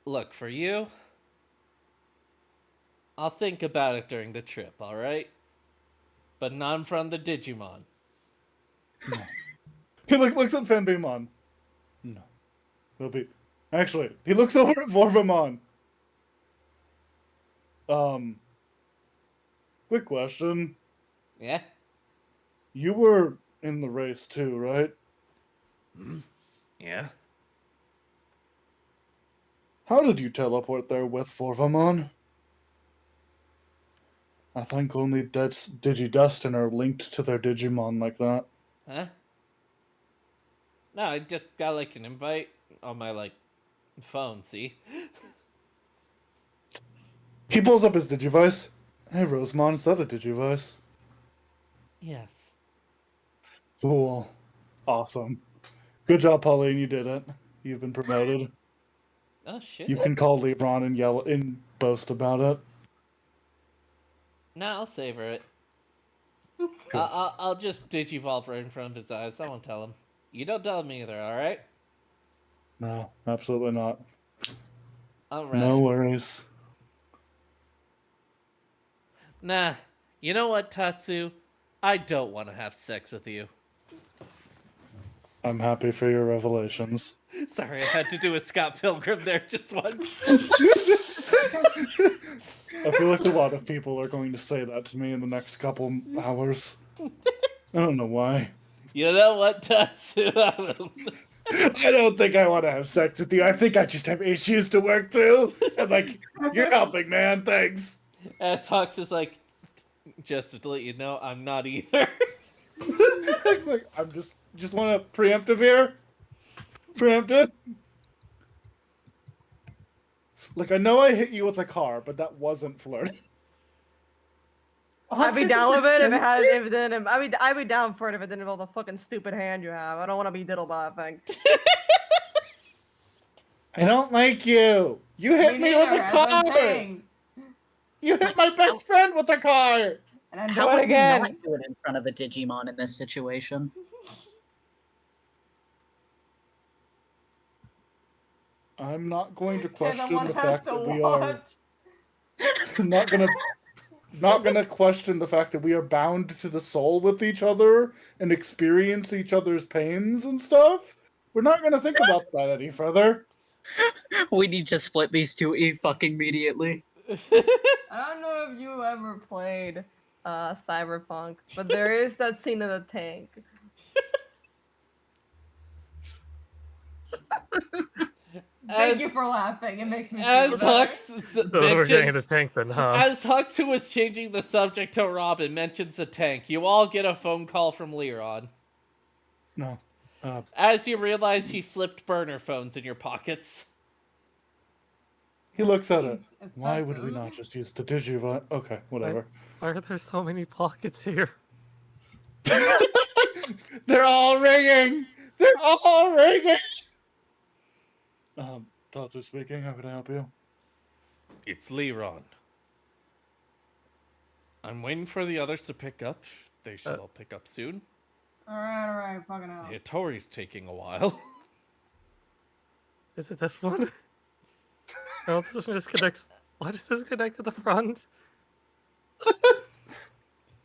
C: look, for you, I'll think about it during the trip, alright? But not in front of the Digimon.
D: He looks at Fanbimon. No. He'll be. Actually, he looks over at Vorvamon. Quick question.
C: Yeah?
D: You were in the race too, right?
G: Yeah.
D: How did you teleport there with Forvamon? I think only Digidestin are linked to their Digimon like that.
C: Huh? No, I just got like an invite on my like phone, see?
D: He pulls up his Digivice. Hey, Rosemon, is that a Digivice?
C: Yes.
D: Cool. Awesome. Good job, Pauline. You did it. You've been promoted.
C: Oh shit.
D: You can call Lebron and yell and boast about it.
C: Nah, I'll savor it.
D: Good.
C: I'll just digivolve right in front of his eyes. I won't tell him. You don't tell him either, alright?
D: No, absolutely not.
C: Alright.
D: No worries.
C: Nah, you know what, Tatsu? I don't want to have sex with you.
D: I'm happy for your revelations.
C: Sorry, I had to do a Scott Pilgrim there just once.
D: I feel like a lot of people are going to say that to me in the next couple hours. I don't know why.
C: You know what, Tatsu?
D: I don't think I want to have sex with you. I think I just have issues to work through. And like, you're helping, man. Thanks.
C: And Hux is like, just to let you know, I'm not either.
D: It's like, I'm just want to preemptive here. Preemptive. Like, I know I hit you with a car, but that wasn't flirting.
A: I'd be down with it if it had if it didn't. I'd be down for it if it didn't involve the fucking stupid hand you have. I don't want to be diddled by a thing.
D: I don't like you. You hit me with a car. You hit my best friend with a car.
A: And I'm
F: How
A: doing
F: would
A: it
F: you not
A: again.
F: do it in front of a Digimon in this situation?
D: I'm not going to
A: Okay,
D: question
A: someone
D: the
A: has
D: fact
A: to
D: that we are
A: watch.
D: not gonna question the fact that we are bound to the soul with each other and experience each other's pains and stuff. We're not gonna think about that any further.
F: We need to split these two fucking immediately.
A: I don't know if you ever played Cyberpunk, but there is that scene in the tank. Thank you for laughing. It makes me feel
C: As
A: better.
C: Hux
E: So we're getting the
C: mentions,
E: tank then, huh?
C: as Hux, who was changing the subject to Robin, mentions the tank, you all get a phone call from Leron.
D: No.
C: As you realize he slipped burner phones in your pockets.
D: He looks at it.
A: Jeez,
D: Why would we
A: effective.
D: not just use the Digivice? Okay, whatever.
E: Why are there so many pockets here?
D: They're all ringing. They're all ringing. Tatsu speaking. How can I help you?
G: It's Leron. I'm waiting for the others to pick up. They should all pick up soon.
A: Alright, fucking hell.
G: Hitori's taking a while.
E: Is it this one? No, this one just connects. Why does this connect to the front?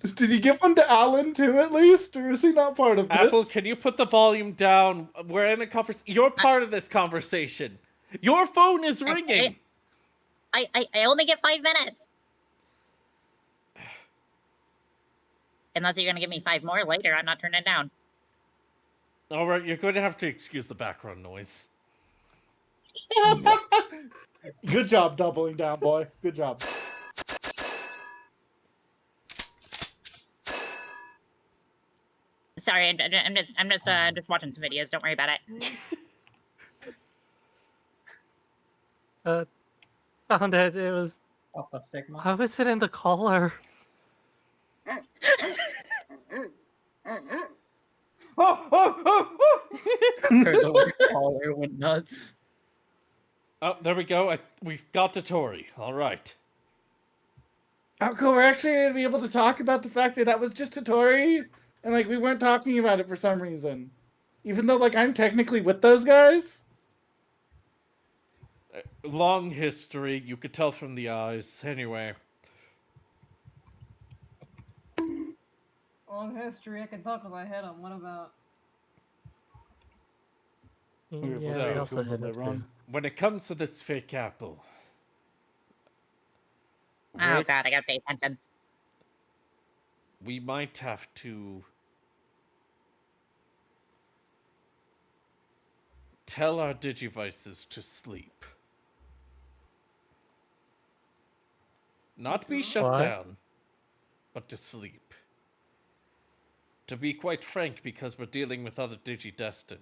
D: Did you give one to Alan too, at least, or is he not part of this?
C: Apple, can you put the volume down? We're in a conversation. You're part of this conversation. Your phone is ringing.
F: I only get 5 minutes. Unless you're gonna give me 5 more later, I'm not turning it down.
C: All right, you're going to have to excuse the background noise.
D: Good job doubling down, boy. Good job.
F: Sorry, I'm just watching some videos. Don't worry about it.
E: Found it. It was.
B: Alpha Sigma.
E: How was it in the collar?
F: Heard the word caller went nuts.
C: Oh, there we go. We've got to Tori. All right.
D: How cool. We're actually going to be able to talk about the fact that was just Tori, and like we weren't talking about it for some reason. Even though like I'm technically with those guys.
C: Long history. You could tell from the eyes. Anyway.
A: Long history. I can talk because I hit him. What about?
E: Yeah,
C: so,
E: we also hit it too.
C: When it comes to this fake apple,
F: Oh god, I gotta pay attention.
C: we might have to tell our digivices to sleep.
G: Not to be shut
E: What?
G: down, but to sleep. To be quite frank, because we're dealing with other Digidestin,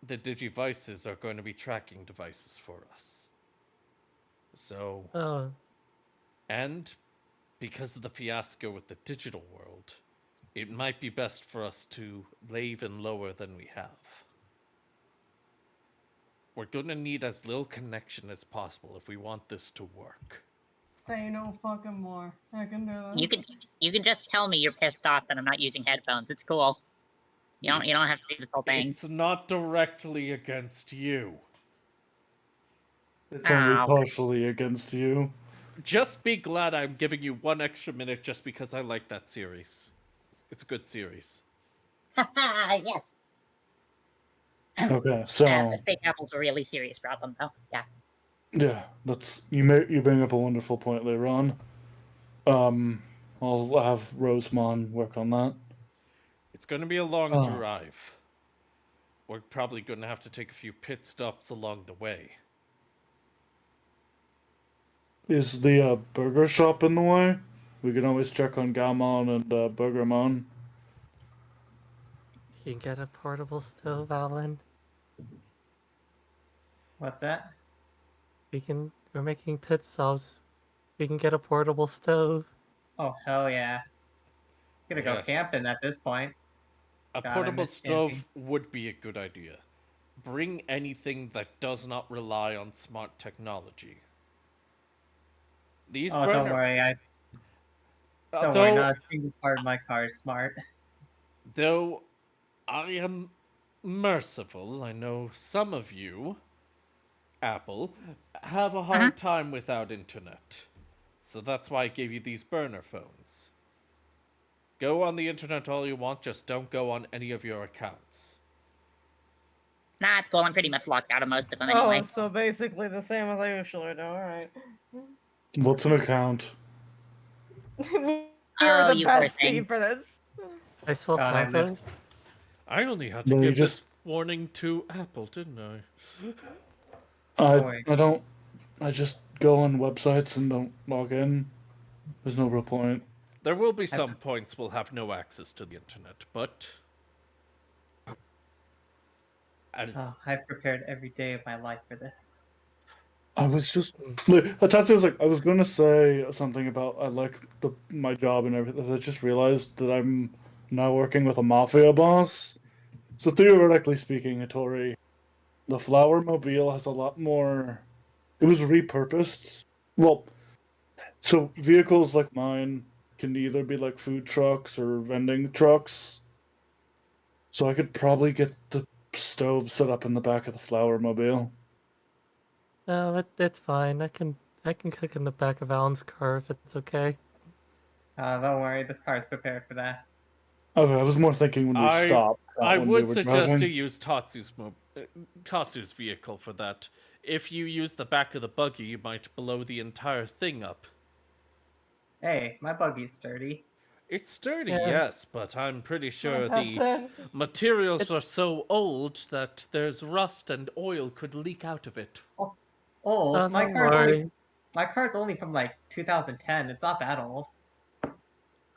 G: the Digivices are going to be tracking devices for us. So,
E: Oh,
G: and because of the fiasco with the digital world, it might be best for us to lay even lower than we have. We're gonna need as little connection as possible if we want this to work.
A: Say no fucking more. I can do
F: You
A: this.
F: can just tell me you're pissed off that I'm not using headphones. It's cool. You don't have to do this whole thing.
G: It's not directly against you.
D: It's only
F: Oh,
D: partially against you.
G: Just be glad I'm giving you 1 extra minute just because I like that series. It's a good series.
F: yes.
D: Okay, so
F: Fake apple's a really serious problem, though. Yeah.
D: yeah, that's you bring up a wonderful point later on. I'll have Rosemon work on that.
G: It's going to be a long
D: Oh.
G: drive. We're probably going to have to take a few pit stops along the way.
D: Is the burger shop in the way? We can always check on Gammon and Burgermon.
E: you can get a portable stove, Alan.
B: What's that?
E: We're making pit stops. We can get a portable stove.
B: Oh, hell yeah. Gonna go
G: Yes.
B: camping at this point.
G: A
B: God, I
G: portable
B: miss camping.
G: stove would be a good idea. Bring anything that does not rely on smart technology. These
B: Oh, don't worry. Don't worry. Not a single part of my car is smart.
G: Though I am merciful, I know some of you, Apple, have a hard time without internet. So that's why I gave you these burner phones. Go on the internet all you want, just don't go on any of your accounts.
F: Nah, it's cool. I'm pretty much locked out of most of them anyway.
A: Oh, so basically the same as I usually do. Alright.
D: What's an account?
A: We
F: Oh,
A: are the
F: you poor
A: best
F: thing.
A: team for this.
E: I still
B: God, I
E: have
B: miss.
E: those.
G: I only had to
D: No, you
G: give this
D: just-
G: warning to Apple, didn't I?
B: worry.
D: I don't. I just go on websites and don't log in. There's no real point.
G: There will be some points we'll have no access to the internet, but as
B: Oh, I've prepared every day of my life for this.
D: I was just like, Tatsu was like, I was gonna say something about I like my job and everything. I just realized that I'm now working with a mafia boss. So theoretically speaking, Hattori, the flower mobile has a lot more. It was repurposed. Well, so vehicles like mine can either be like food trucks or vending trucks. So I could probably get the stove set up in the back of the flower mobile.
E: No, that's fine. I can cook in the back of Alan's car if it's okay.
B: Don't worry. This car is prepared for that.
D: Okay, I was more thinking when we stopped.
G: I
D: when we
G: would
D: were
G: suggest
D: driving.
G: you use Tatsu's vehicle for that. If you use the back of the buggy, you might blow the entire thing up.
B: Hey, my buggy's sturdy.
G: It's sturdy,
E: Yeah.
G: yes, but I'm pretty sure the
A: Tested.
G: materials are so old that there's rust and oil could leak out of it.
B: Old.
E: Oh,
B: my
E: don't
B: car's
E: worry.
B: only from like 2010. It's not that old.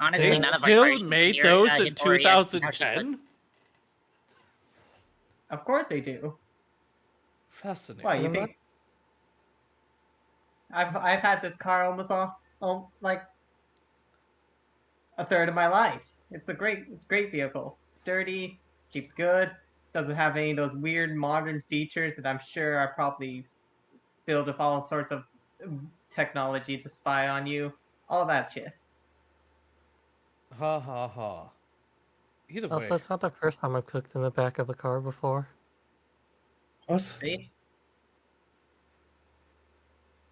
F: Honestly,
G: They
F: none of our
G: still
F: cars
G: made
F: near,
G: those in
F: Hittori as how she puts-
G: 2010?
B: Of course they do.
G: Fascinating.
B: Why you
E: You know
B: think? I've had this car almost like a third of my life. It's a great vehicle. Sturdy, keeps good, doesn't have any of those weird modern features that I'm sure are probably filled with all sorts of technology to spy on you. All that shit.
G: Ha ha ha. Either way,
E: Also, it's not the first time I've cooked in the back of a car before.
D: What?
B: See?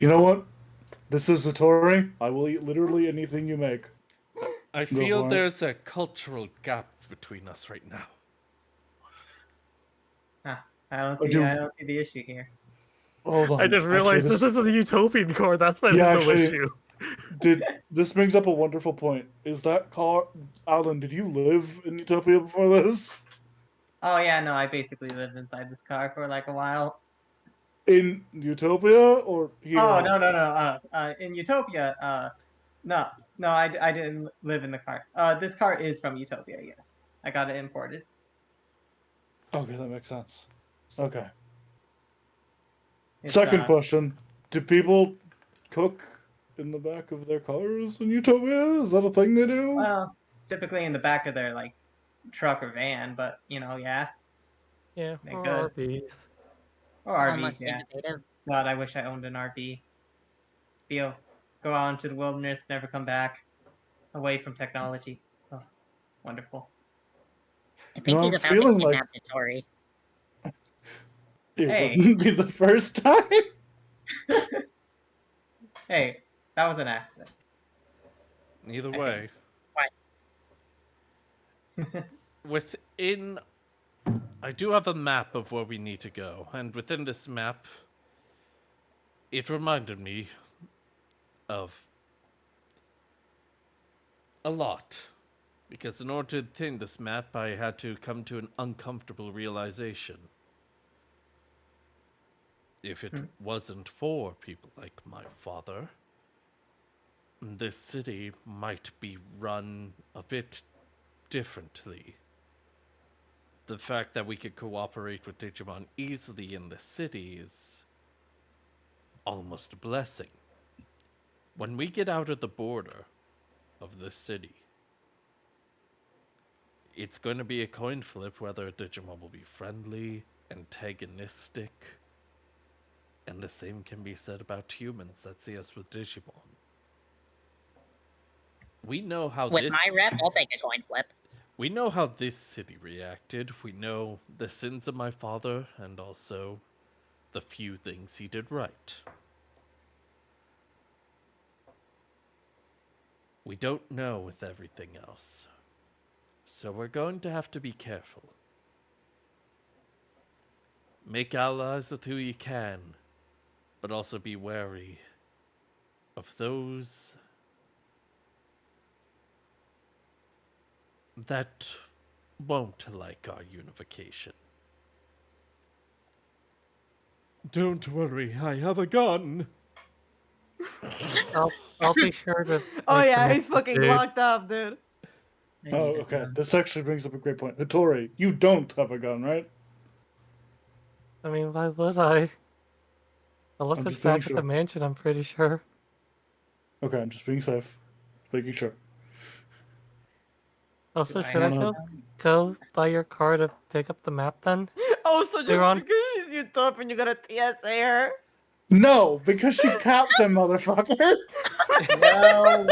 D: You know what? This is Hattori. I will eat literally anything you make.
G: I feel
D: for it.
G: there's a cultural gap between us right now.
B: I don't
D: I
B: see
D: do-
B: I don't see the issue here.
D: Hold on.
E: I just realized
D: Actually,
E: this isn't the utopian car. That's my
D: Yeah,
E: real
D: actually-
E: issue.
D: This brings up a wonderful point. Is that car, Alan? Did you live in Utopia before this?
B: Oh yeah, no, I basically lived inside this car for like a while.
D: In Utopia or here?
B: Oh no. In Utopia, no, I didn't live in the car. This car is from Utopia. Yes, I got it imported.
D: Okay, that makes sense. Okay.
B: It's
D: Second question: do people cook in the back of their cars in Utopia? Is that a thing they do?
B: well, typically in the back of their like truck or van, but yeah,
E: Yeah,
B: they
E: or
B: could.
E: RVs.
B: Or RVs,
F: Almost
B: yeah.
F: innovative.
B: God, I wish I owned an RV. Go out into the wilderness, never come back, away from technology. Oh, wonderful.
F: I
D: You
F: think
D: know,
F: he's
D: I'm
F: about to
D: feeling like
F: kidnap Tori.
D: it
B: Hey.
D: wouldn't be the first time.
B: Hey, that was an accident.
G: Either
B: I
G: way, within. I do have a map of where we need to go, and within this map, it reminded me of a lot. Because in order to attain this map, I had to come to an uncomfortable realization. If it wasn't for people like my father, this city might be run a bit differently. The fact that we could cooperate with Digimon easily in the city is almost a blessing. When we get out of the border of this city, it's going to be a coin flip whether Digimon will be friendly, antagonistic, and the same can be said about humans that see us with Digimon. We know how
F: With my
G: this
F: rep, I'll take a coin flip.
G: we know how this city reacted. We know the sins of my father and also the few things he did right. We don't know with everything else. So we're going to have to be careful. Make allies with who you can, but also be wary of those that won't like our unification. Don't worry, I have a gun.
E: I'll be sure to
A: Oh
E: make some
A: yeah, he's
E: extra
A: fucking
E: food.
A: locked up, dude.
B: I
D: Oh,
B: need a
D: okay.
B: gun.
D: This actually brings up a great point. Hattori, you don't have a gun, right?
E: I mean, why would I? Unless
D: I'm
E: it's
D: just being
E: back at the
D: sure.
E: mansion, I'm pretty sure.
D: Okay, I'm just being safe. Making sure.
E: Also,
B: Do I
E: should I
B: have a
D: wanna-
E: go buy your car to pick up the map then?
A: Oh, so
E: You're
A: just
E: on.
A: because she's utopian, you gotta TSA her?
D: No, because she capped him, motherfucker.
B: Well.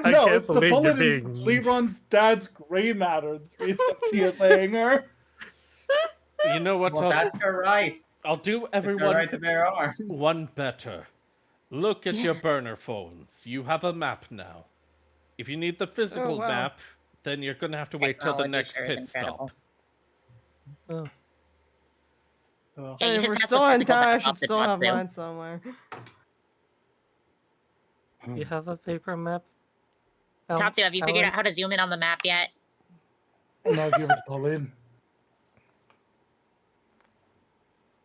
E: I
D: No,
E: can't
D: it's the
E: believe you're
D: bullet in
E: being.
D: Leron's dad's gray matter that's reason I'm TSAing her.
G: You know what?
B: Well, that's her right.
G: I'll do
B: It's her
G: everyone
B: right to bear arms.
G: one better. Look at
F: Yeah.
G: your burner phones. You have a map now. If you need the physical
A: wow.
G: map, then you're gonna have to wait till the
F: Technology
G: next
F: sure is
G: pit stop.
F: incredible.
E: Oh,
B: Cool.
F: Yeah,
A: I
F: you
A: mean,
F: should
A: we're
F: pass the
A: still in
F: physical
A: town.
F: map
A: I
F: off
A: should
F: to
A: still have
F: Tatsu.
A: mine somewhere.
E: you have a paper map? Al-
F: Tatsu, have you figured
E: Alan?
F: out how to zoom in on the map yet?
D: And I'll give it to Pauline.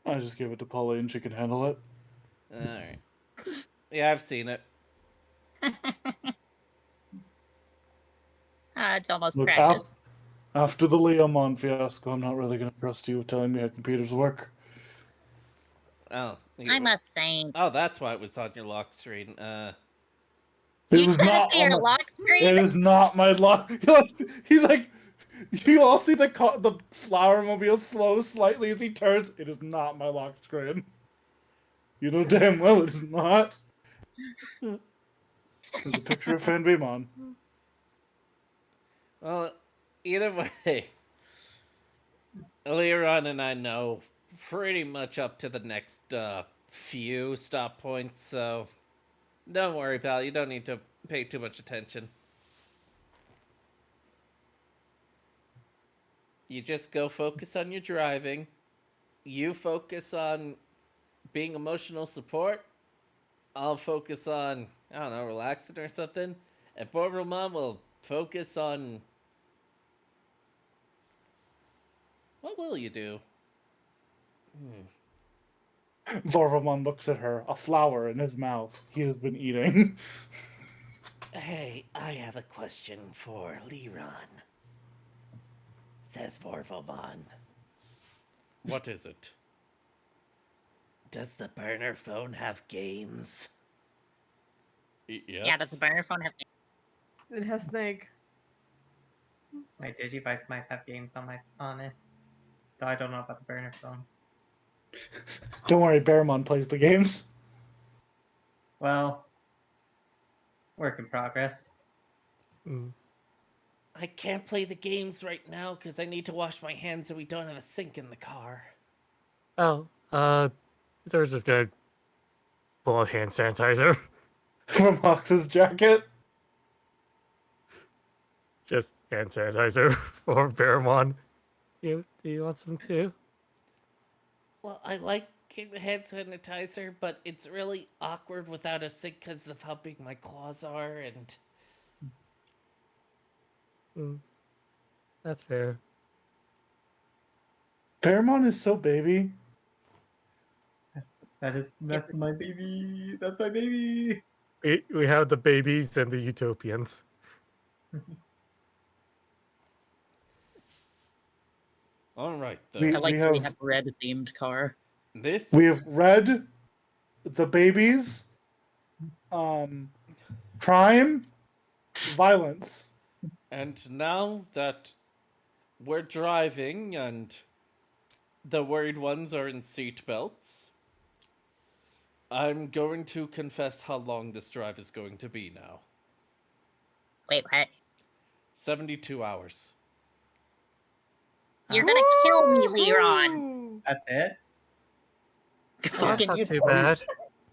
D: I just give it to Pauline. She can handle it.
G: Alright. Yeah, I've seen it.
F: It's almost
D: Look,
F: precious.
D: after the Leomon fiasco, I'm not really going to trust you with telling me how computers work.
G: Oh.
F: I must say,
G: Oh, that's why it was on your lock screen.
D: It
F: you
D: was
F: set it
D: not
F: to
D: on
F: your
D: my.
F: lock screen.
D: It is not my lock. He like. You all see the flower mobile slow slightly as he turns. It is not my lock screen. You know damn well it's not. There's a picture of Fanbemon.
G: Well, either way, Leron and I know pretty much up to the next few stop points, so don't worry, pal. You don't need to pay too much attention. You just go focus on your driving. You focus on being emotional support. I'll focus on, I don't know, relaxing or something. And poor Mom will focus on. What will you do?
D: Vorvamon looks at her, a flower in his mouth. He has been eating.
C: Hey, I have a question for Liron, says Vorvomon.
G: What is it?
C: Does the burner phone have games?
G: Yes.
F: Yeah, does the burner phone have?
A: It has Snake.
B: My Digivice might have games on it, though I don't know about the burner phone.
D: Don't worry, Bearmon plays the games.
B: Well, work in progress.
E: Mm.
C: I can't play the games right now because I need to wash my hands and we don't have a sink in the car.
E: Oh, they're just gonna pull out hand sanitizer.
D: From Hox's jacket.
E: Just hand sanitizer for Baramon. Do you want some too?
C: Well, I like hand sanitizer, but it's really awkward without a sink because of how big my claws are and.
E: Mm. That's fair.
D: Bearmon is so baby.
B: That's my baby. That's my baby.
E: We have the babies and the utopians.
G: All right,
D: We
F: I
G: then.
F: like
D: we
F: that we
D: have
F: have red themed car.
G: This.
D: we have Red, the babies, crime, violence.
G: And now that we're driving and the worried ones are in seatbelts, I'm going to confess how long this drive is going to be now.
F: Wait, what?
G: 72 hours.
F: You're gonna kill me, Liron.
A: Woo!
B: That's it.
E: That's
F: Fucking
E: not
F: you.
E: too bad.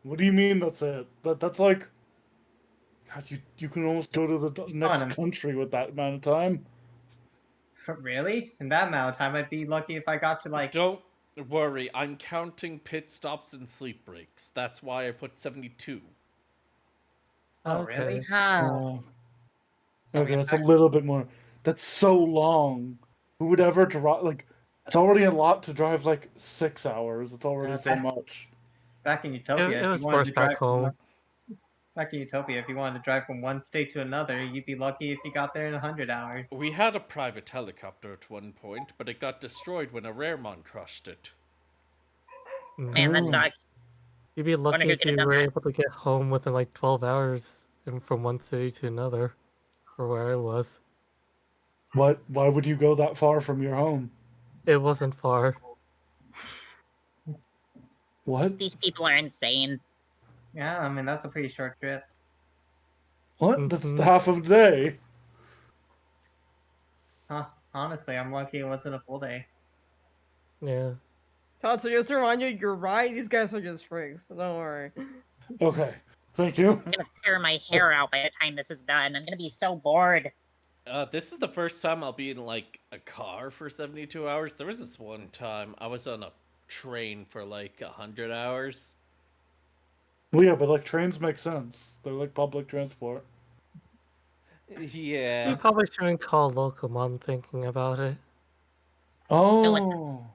D: What do you mean that's it? That's like, God, you can almost go to the next
B: I'm-
D: country with that amount of time.
B: Really? In that amount of time, I'd be lucky if I got to like.
G: Don't worry, I'm counting pit stops and sleep breaks. That's why I put 72.
B: Oh,
E: Okay.
B: really?
F: Oh.
D: Okay, that's a little bit more. That's so long. Who would ever drive? Like, it's already a lot to drive like 6 hours. It's already so
B: that-
D: much.
B: Back in Utopia,
E: It
B: if
E: was
B: you wanted
E: worse
B: to
E: back
B: drive from
E: home.
B: back in Utopia, if you wanted to drive from one state to another, you'd be lucky if you got there in 100 hours.
G: We had a private helicopter at one point, but it got destroyed when a Raremon crushed it.
F: Man, that
D: Ooh.
F: sucks.
E: You'd be
F: Wonder
E: lucky
F: who
E: if
F: could have
E: you
F: done
E: were
F: that.
E: able to get home within like 12 hours and from one city to another for where I was.
D: What? Why would you go that far from your home?
E: It wasn't far.
D: What?
F: These people are insane.
B: Yeah, I mean that's a pretty short trip.
D: What? That's
E: Mhm.
D: half of the day.
B: Huh? Honestly, I'm lucky it wasn't a full day.
E: Yeah.
A: Todd, so just to remind you, you're right. These guys are just freaks, so don't worry.
D: Okay, thank you.
F: I'm gonna tear my hair out by the time this is done. I'm gonna be so bored.
G: This is the first time I'll be in like a car for 72 hours. There was this one time I was on a train for like 100 hours.
D: Well, yeah, but like trains make sense. They're like public transport.
E: You
G: Yeah.
E: probably shouldn't call Locomon thinking about it.
D: Oh,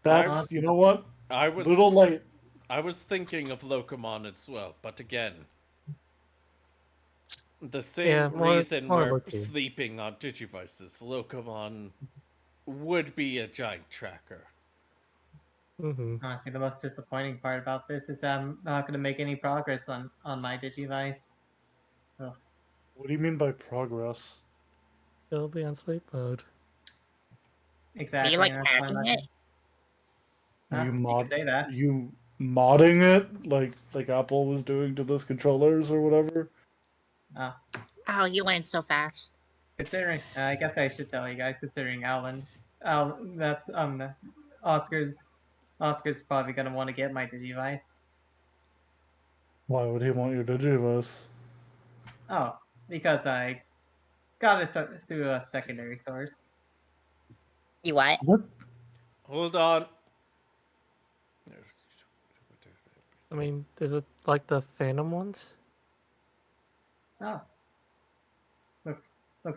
D: that's, you know what?
G: I was
D: Little late.
G: I was thinking of Locomon as well, but again, the same
E: Yeah,
G: reason
E: more
G: we're
E: low-key.
G: sleeping on Digivices, Locomon would be a giant tracker.
E: Mm-hmm.
B: Honestly, the most disappointing part about this is that I'm not going to make any progress on my Digivice. Ugh.
D: What do you mean by progress?
E: It'll be on sleep mode.
B: Exactly.
F: Are you like
B: and that's why I'm
F: hacking
B: not
F: it?
B: Huh?
D: You
B: You can say that.
D: You modding it like Apple was doing to those controllers or whatever?
F: Oh, you learned so fast.
B: Considering, I guess I should tell you guys. Considering that's Oscar's. Oscar's probably gonna want to get my Digivice.
D: Why would he want your Digivice?
B: Oh, because I got it through a secondary source.
F: You what?
D: What?
G: Hold on.
E: I mean, is it like the Phantom ones?
B: Oh, looks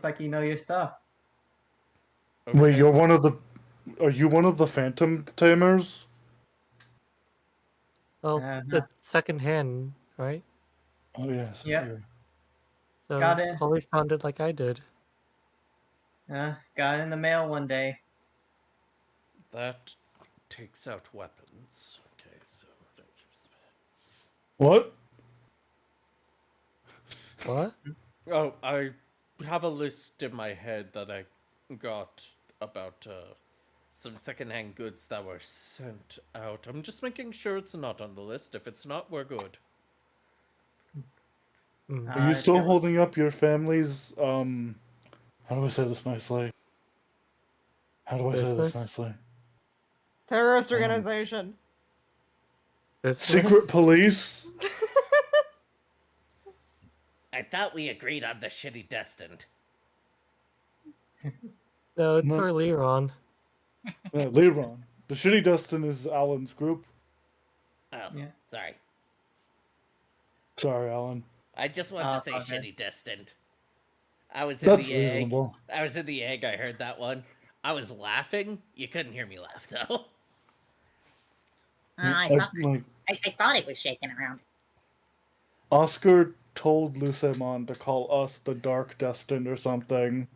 B: like you know your stuff.
G: Okay.
D: Wait, you're one of the Are you one of the Phantom Tamers?
E: Well,
B: Uh-huh.
E: it's secondhand, right?
D: Oh yes.
B: Yep.
D: Here.
E: So
B: Got it.
E: probably found it like I did.
B: Got it in the mail one day.
G: That takes out weapons. Okay, so.
D: What?
E: What?
G: Oh, I have a list in my head that I got about some secondhand goods that were sent out. I'm just making sure it's not on the list. If it's not, we're good.
E: Mm.
D: Are you
B: If
D: still
B: you're-
D: holding up your family's how do I say this nicely? How do I say this
E: Business?
D: nicely?
A: Terrorist
D: Um,
A: organization.
D: Secret
E: Business?
D: police?
C: I thought we agreed on the shitty destined.
E: No, it's
D: No.
E: earlier on.
D: Leron. The Shitty Dustin is Alan's group.
C: Oh,
B: Yeah.
C: sorry.
D: Sorry, Alan.
C: I just wanted
B: Oh,
C: to say
B: it's all good.
C: shitty destined. I was in
D: That's
C: the egg.
D: reasonable.
C: I was in the egg. I heard that one. I was laughing. You couldn't hear me laugh though.
F: I
D: Like,
F: thought
D: like
F: I thought it was shaking around.
D: Oscar told Lucemon to call us the Dark Destined or something.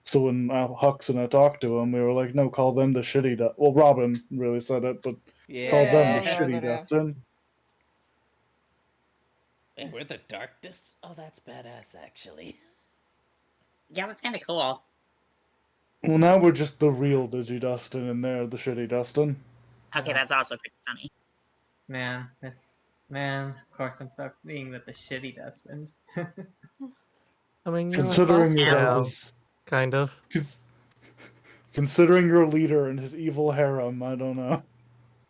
D: So when Hux and I talked to him, we were like, no, call them the Shitty Destined. Well, Robin really said it, but call
A: Yeah,
D: them the
A: Alan knows
D: Shitty
A: it, yeah.
D: Destined.
C: Hey, we're the darkness. Oh, that's badass, actually.
F: Yeah, that's kind of cool.
D: Well, now we're just the real Digidustin, and they're the Shitty Dustin.
F: Okay, that's also pretty funny.
B: Man, of course I'm stuck being with the shitty destined.
E: I mean, you're with
D: Considering
E: us
D: you have
E: now,
D: his,
E: kind of.
D: considering your leader and his evil harem, I don't know.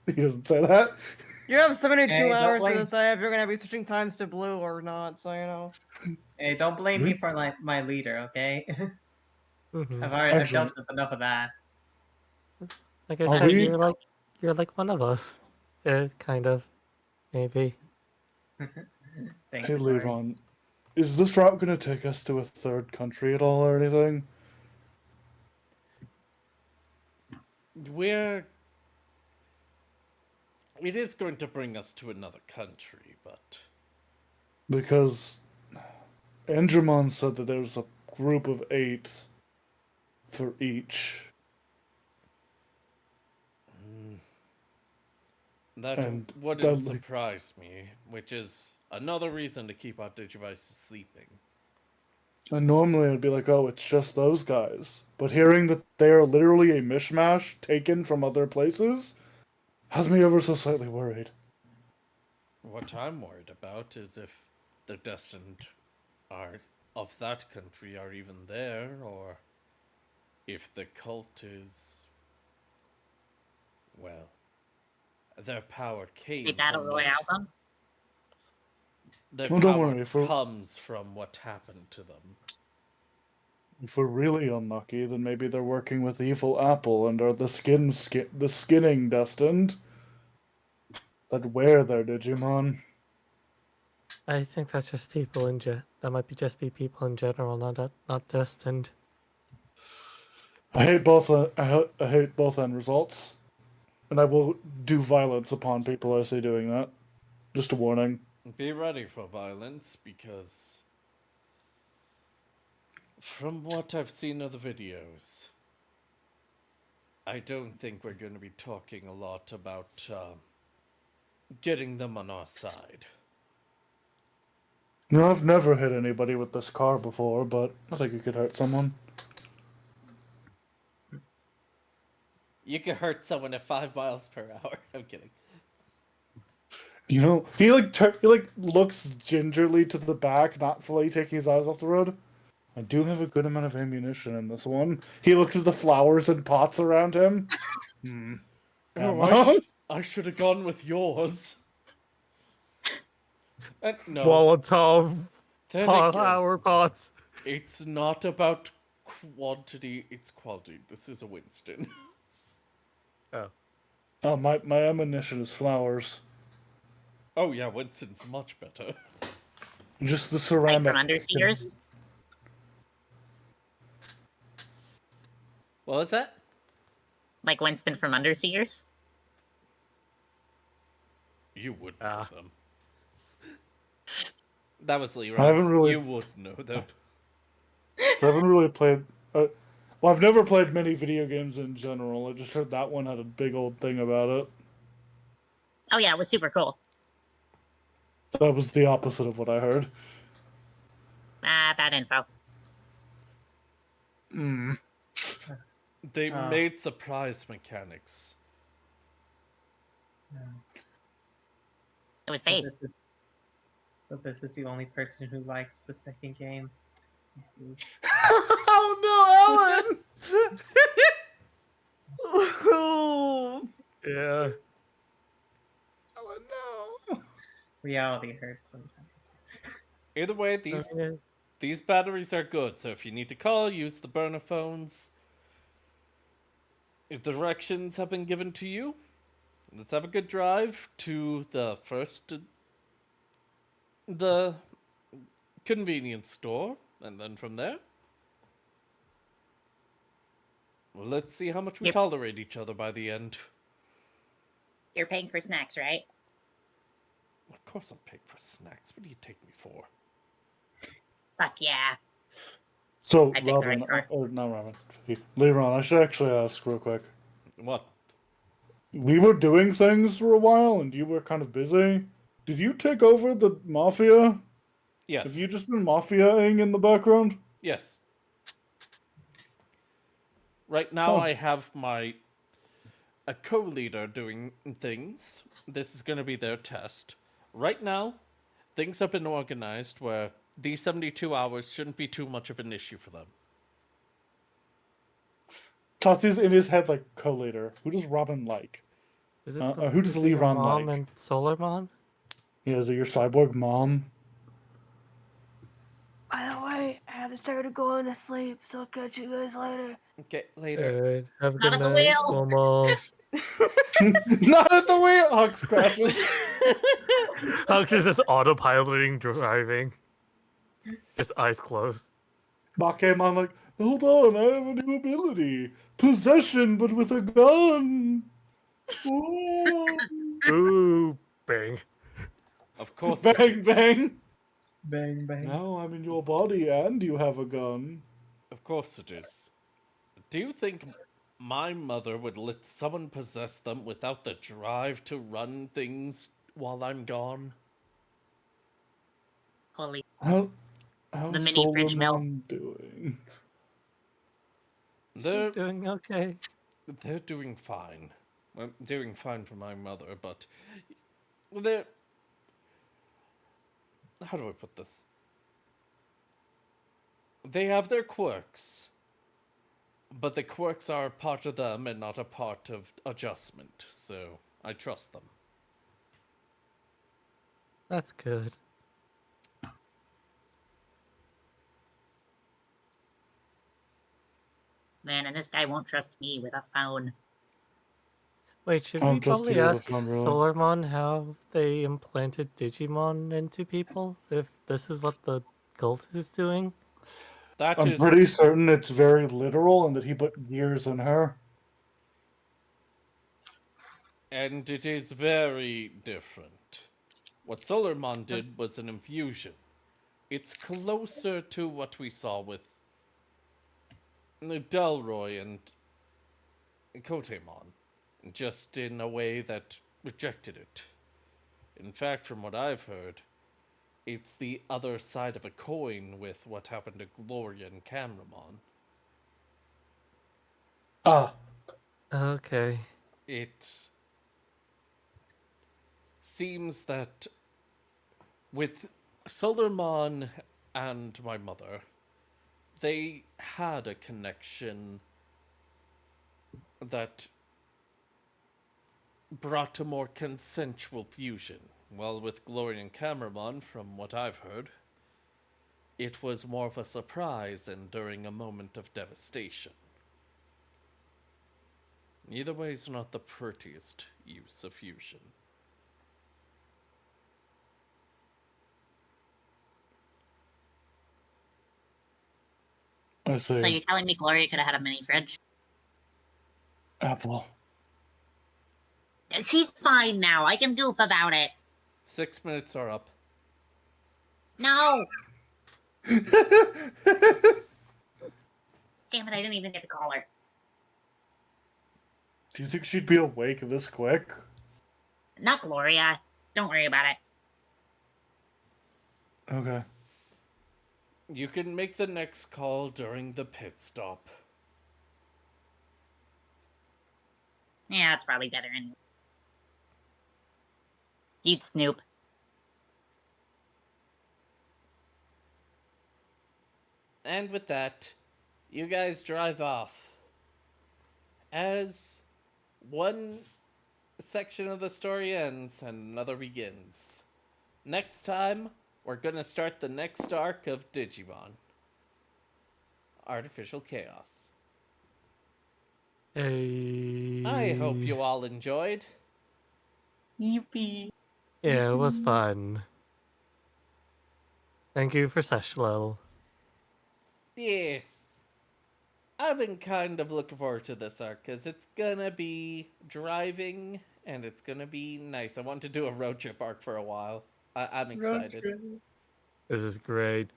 D: He doesn't say that.
A: You have 72
B: Hey, don't
A: hours to
B: blame-
A: decide if you're gonna be switching times to blue or not, so you know.
B: Hey, don't blame me for like my leader, okay?
E: Hmm.
B: I've
D: Actually,
B: dealt with enough of that.
E: Like I
D: Are
E: said,
D: we-
E: you're like one of us. Yeah, kind of. Maybe.
B: Thanks,
D: Hey,
B: Satori.
D: Levon, is this route going to take us to a third country at all or anything?
G: We're. It is going to bring us to another country, but.
D: Because Andromon said that there's a group of 8 for each.
G: That
D: And
G: wouldn't
D: that, like-
G: surprise me, which is another reason to keep our Digivices sleeping.
D: And normally I'd be like, oh, it's just those guys. But hearing that they are literally a mishmash taken from other places has me ever so slightly worried.
G: What I'm worried about is if the destined are of that country are even there, or if the cult is, well, their power came
F: They battle
G: from
F: the way
G: what,
F: out them.
G: their
D: Well, don't
G: power
D: worry, if we're-
G: comes from what happened to them.
D: If we're really unlucky, then maybe they're working with Evil Apple and are the skinning destined that wear their Digimon.
E: I think that's just people that might be just be people in general, not destined.
D: I hate both. I hate both end results, and I will do violence upon people I see doing that. Just a warning.
G: Be ready for violence, because from what I've seen of the videos, I don't think we're going to be talking a lot about getting them on our side.
D: You know, I've never hit anybody with this car before, but I think it could hurt someone.
C: You could hurt someone at 5 miles per hour. I'm kidding.
D: You know, he looks gingerly to the back, not fully taking his eyes off the road. I do have a good amount of ammunition in this one. He looks at the flowers and pots around him.
G: Oh,
D: Ammo?
G: I should have gone with yours. No,
E: Molotov
G: then again,
E: flower pots.
G: it's not about quantity, it's quality. This is a Winston.
D: Oh, my ammunition is flowers.
G: Oh yeah, Winston's much better.
D: Just the
F: Like
D: ceramic.
F: from underseers.
C: What was that?
F: Like Winston from Underseers?
G: You would know
E: Ah.
G: them.
C: That was Leroy.
D: I haven't really,
G: You would know them.
D: I haven't really played. Well, I've never played many video games in general. I just heard that one had a big old thing about it.
F: Oh yeah, it was super cool.
D: That was the opposite of what I heard.
F: Ah, bad info.
D: Mm.
G: They
B: Oh.
G: made surprise mechanics.
F: It was
B: So
F: face.
B: this is the only person who likes the second game. Let's see.
D: Oh no, Ellen!
E: Yeah.
D: Ellen, no.
B: Reality hurts sometimes.
G: Either way,
E: I mean,
G: these batteries are good, so if you need to call, use the burner phones. If directions have been given to you, let's have a good drive to the convenience store, and then from there, let's see how much we
F: Yep.
G: tolerate each other by the end.
F: You're paying for snacks, right?
G: Of course I'm paying for snacks. What do you take me for?
F: Fuck yeah.
D: So,
F: I picked the
D: Robin,
F: right car.
D: or not Robin, Leron, I should actually ask real quick.
G: What?
D: We were doing things for a while, and you were kind of busy. Did you take over the mafia?
G: Yes.
D: Have you just been mafiaing in the background?
G: Yes. Right now
D: Oh.
G: I have a co-leader doing things. This is going to be their test. Right now, things have been organized where these 72 hours shouldn't be too much of an issue for them.
D: Tati's in his head like co-leader. Who does Robin like?
E: is it
D: Who does
E: is it your
D: Leron
E: mom
D: like?
E: and Solarmon?
D: Yeah, is it your cyborg mom?
A: By the way, I haven't started going to sleep, so I'll catch you guys later.
G: Okay, later.
E: Alright, have a
F: Not
E: good
F: at the
E: night,
F: wheel.
E: Momo.
D: Not at the wheel! Hux crashes.
E: Hux is just autopiloting driving. Just eyes closed.
D: Bakemon like, hold on, I have a new ability. Possession, but with a gun. Ooh.
E: Ooh, bang.
G: Of course.
D: Bang, bang.
B: Bang bang.
D: Now I'm in your body and you have a gun.
G: Of course it is. Do you think my mother would let someone possess them without the drive to run things while I'm gone?
F: Holy.
D: How's
F: The mini fridge mill.
D: Solomon doing?
E: Is she
G: They're
E: doing okay?
G: they're doing fine. I'm doing fine for my mother, but they're, how do I put this? They have their quirks, but the quirks are a part of them and not a part of adjustment, so I trust them.
E: That's good.
F: Man, and this guy won't trust me with a phone.
E: Wait, should
D: I
E: we
D: don't trust
E: probably
D: you with a
E: ask
D: phone, really.
E: Solarmon how they implanted Digimon into people? If this is what the cult is doing?
G: That
D: I'm
G: is,
D: pretty certain it's very literal and that he put gears in her.
G: and it is very different. What Solarmon did was an infusion. It's closer to what we saw with Delroy and Kotemon, just in a way that rejected it. In fact, from what I've heard, it's the other side of a coin with what happened to Gloria and Camramon.
D: Ah,
E: Okay.
G: It seems that with Solarmon and my mother, they had a connection that brought a more consensual fusion. While with Gloria and Camramon, from what I've heard, it was more of a surprise and during a moment of devastation. Either way is not the prettiest use of fusion.
D: I
F: So
D: see.
F: you're telling me Gloria could have had a mini fridge?
D: Apple.
F: She's fine now. I can goof about it.
G: 6 minutes are up.
F: No! Damn it, I didn't even get to call her.
D: Do you think she'd be awake this quick?
F: Not Gloria. Don't worry about it.
D: Okay.
G: You can make the next call during the pit stop.
F: Yeah, that's probably better anyway. You'd Snoop.
C: And with that, you guys drive off. As one section of the story ends and another begins. Next time, we're gonna start the next arc of Digimon. Artificial Chaos.
E: Hey.
C: I hope you all enjoyed.
F: Yippee.
E: Yeah, it was fun. Thank you for Seshlil.
C: Yeah. I've been kind of looking forward to this arc because it's gonna be driving and it's gonna be nice. I want to do a road trip arc for a while. I'm excited.
E: This is great.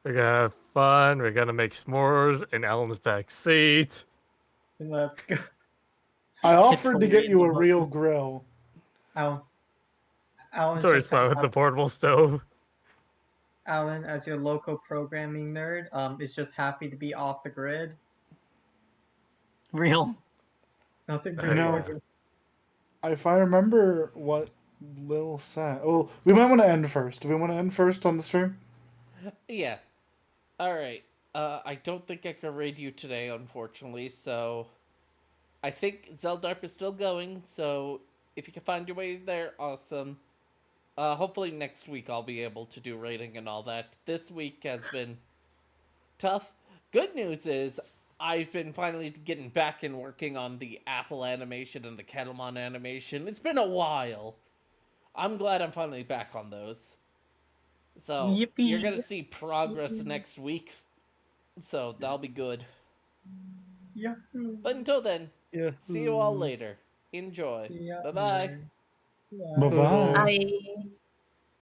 E: We're gonna have fun. We're gonna make s'mores in Alan's back seat.
B: Let's go.
D: I offered to
B: totally
D: get you a
B: love
D: real
B: it.
D: grill.
B: Alan's
E: Sorry,
B: just
E: fun with the portable stove.
B: Alan, as your local programming nerd, is just happy to be off the grid.
F: Real.
B: Nothing
E: Oh,
D: You know,
E: yeah.
D: if I remember what Lil said. Oh, we might want to end first. Do we want to end first on the stream?
C: Yeah. Alright. I don't think I can raid you today, unfortunately, so I think Zeldarp is still going, so if you can find your way there, awesome. Hopefully next week I'll be able to do rating and all that. This week has been tough. Good news is I've been finally getting back and working on the Apple animation and the Kettlemon animation. It's been a while. I'm glad I'm finally back on those. So you're
F: Yippee.
C: gonna see progress next week, so that'll be good.
B: Yahoo!
C: But until then,
E: Yeah.
C: see you all later. Enjoy.
B: See ya
C: Bye bye.
B: later. Bye.
D: Bye bye.
E: Toodles.
F: Bye.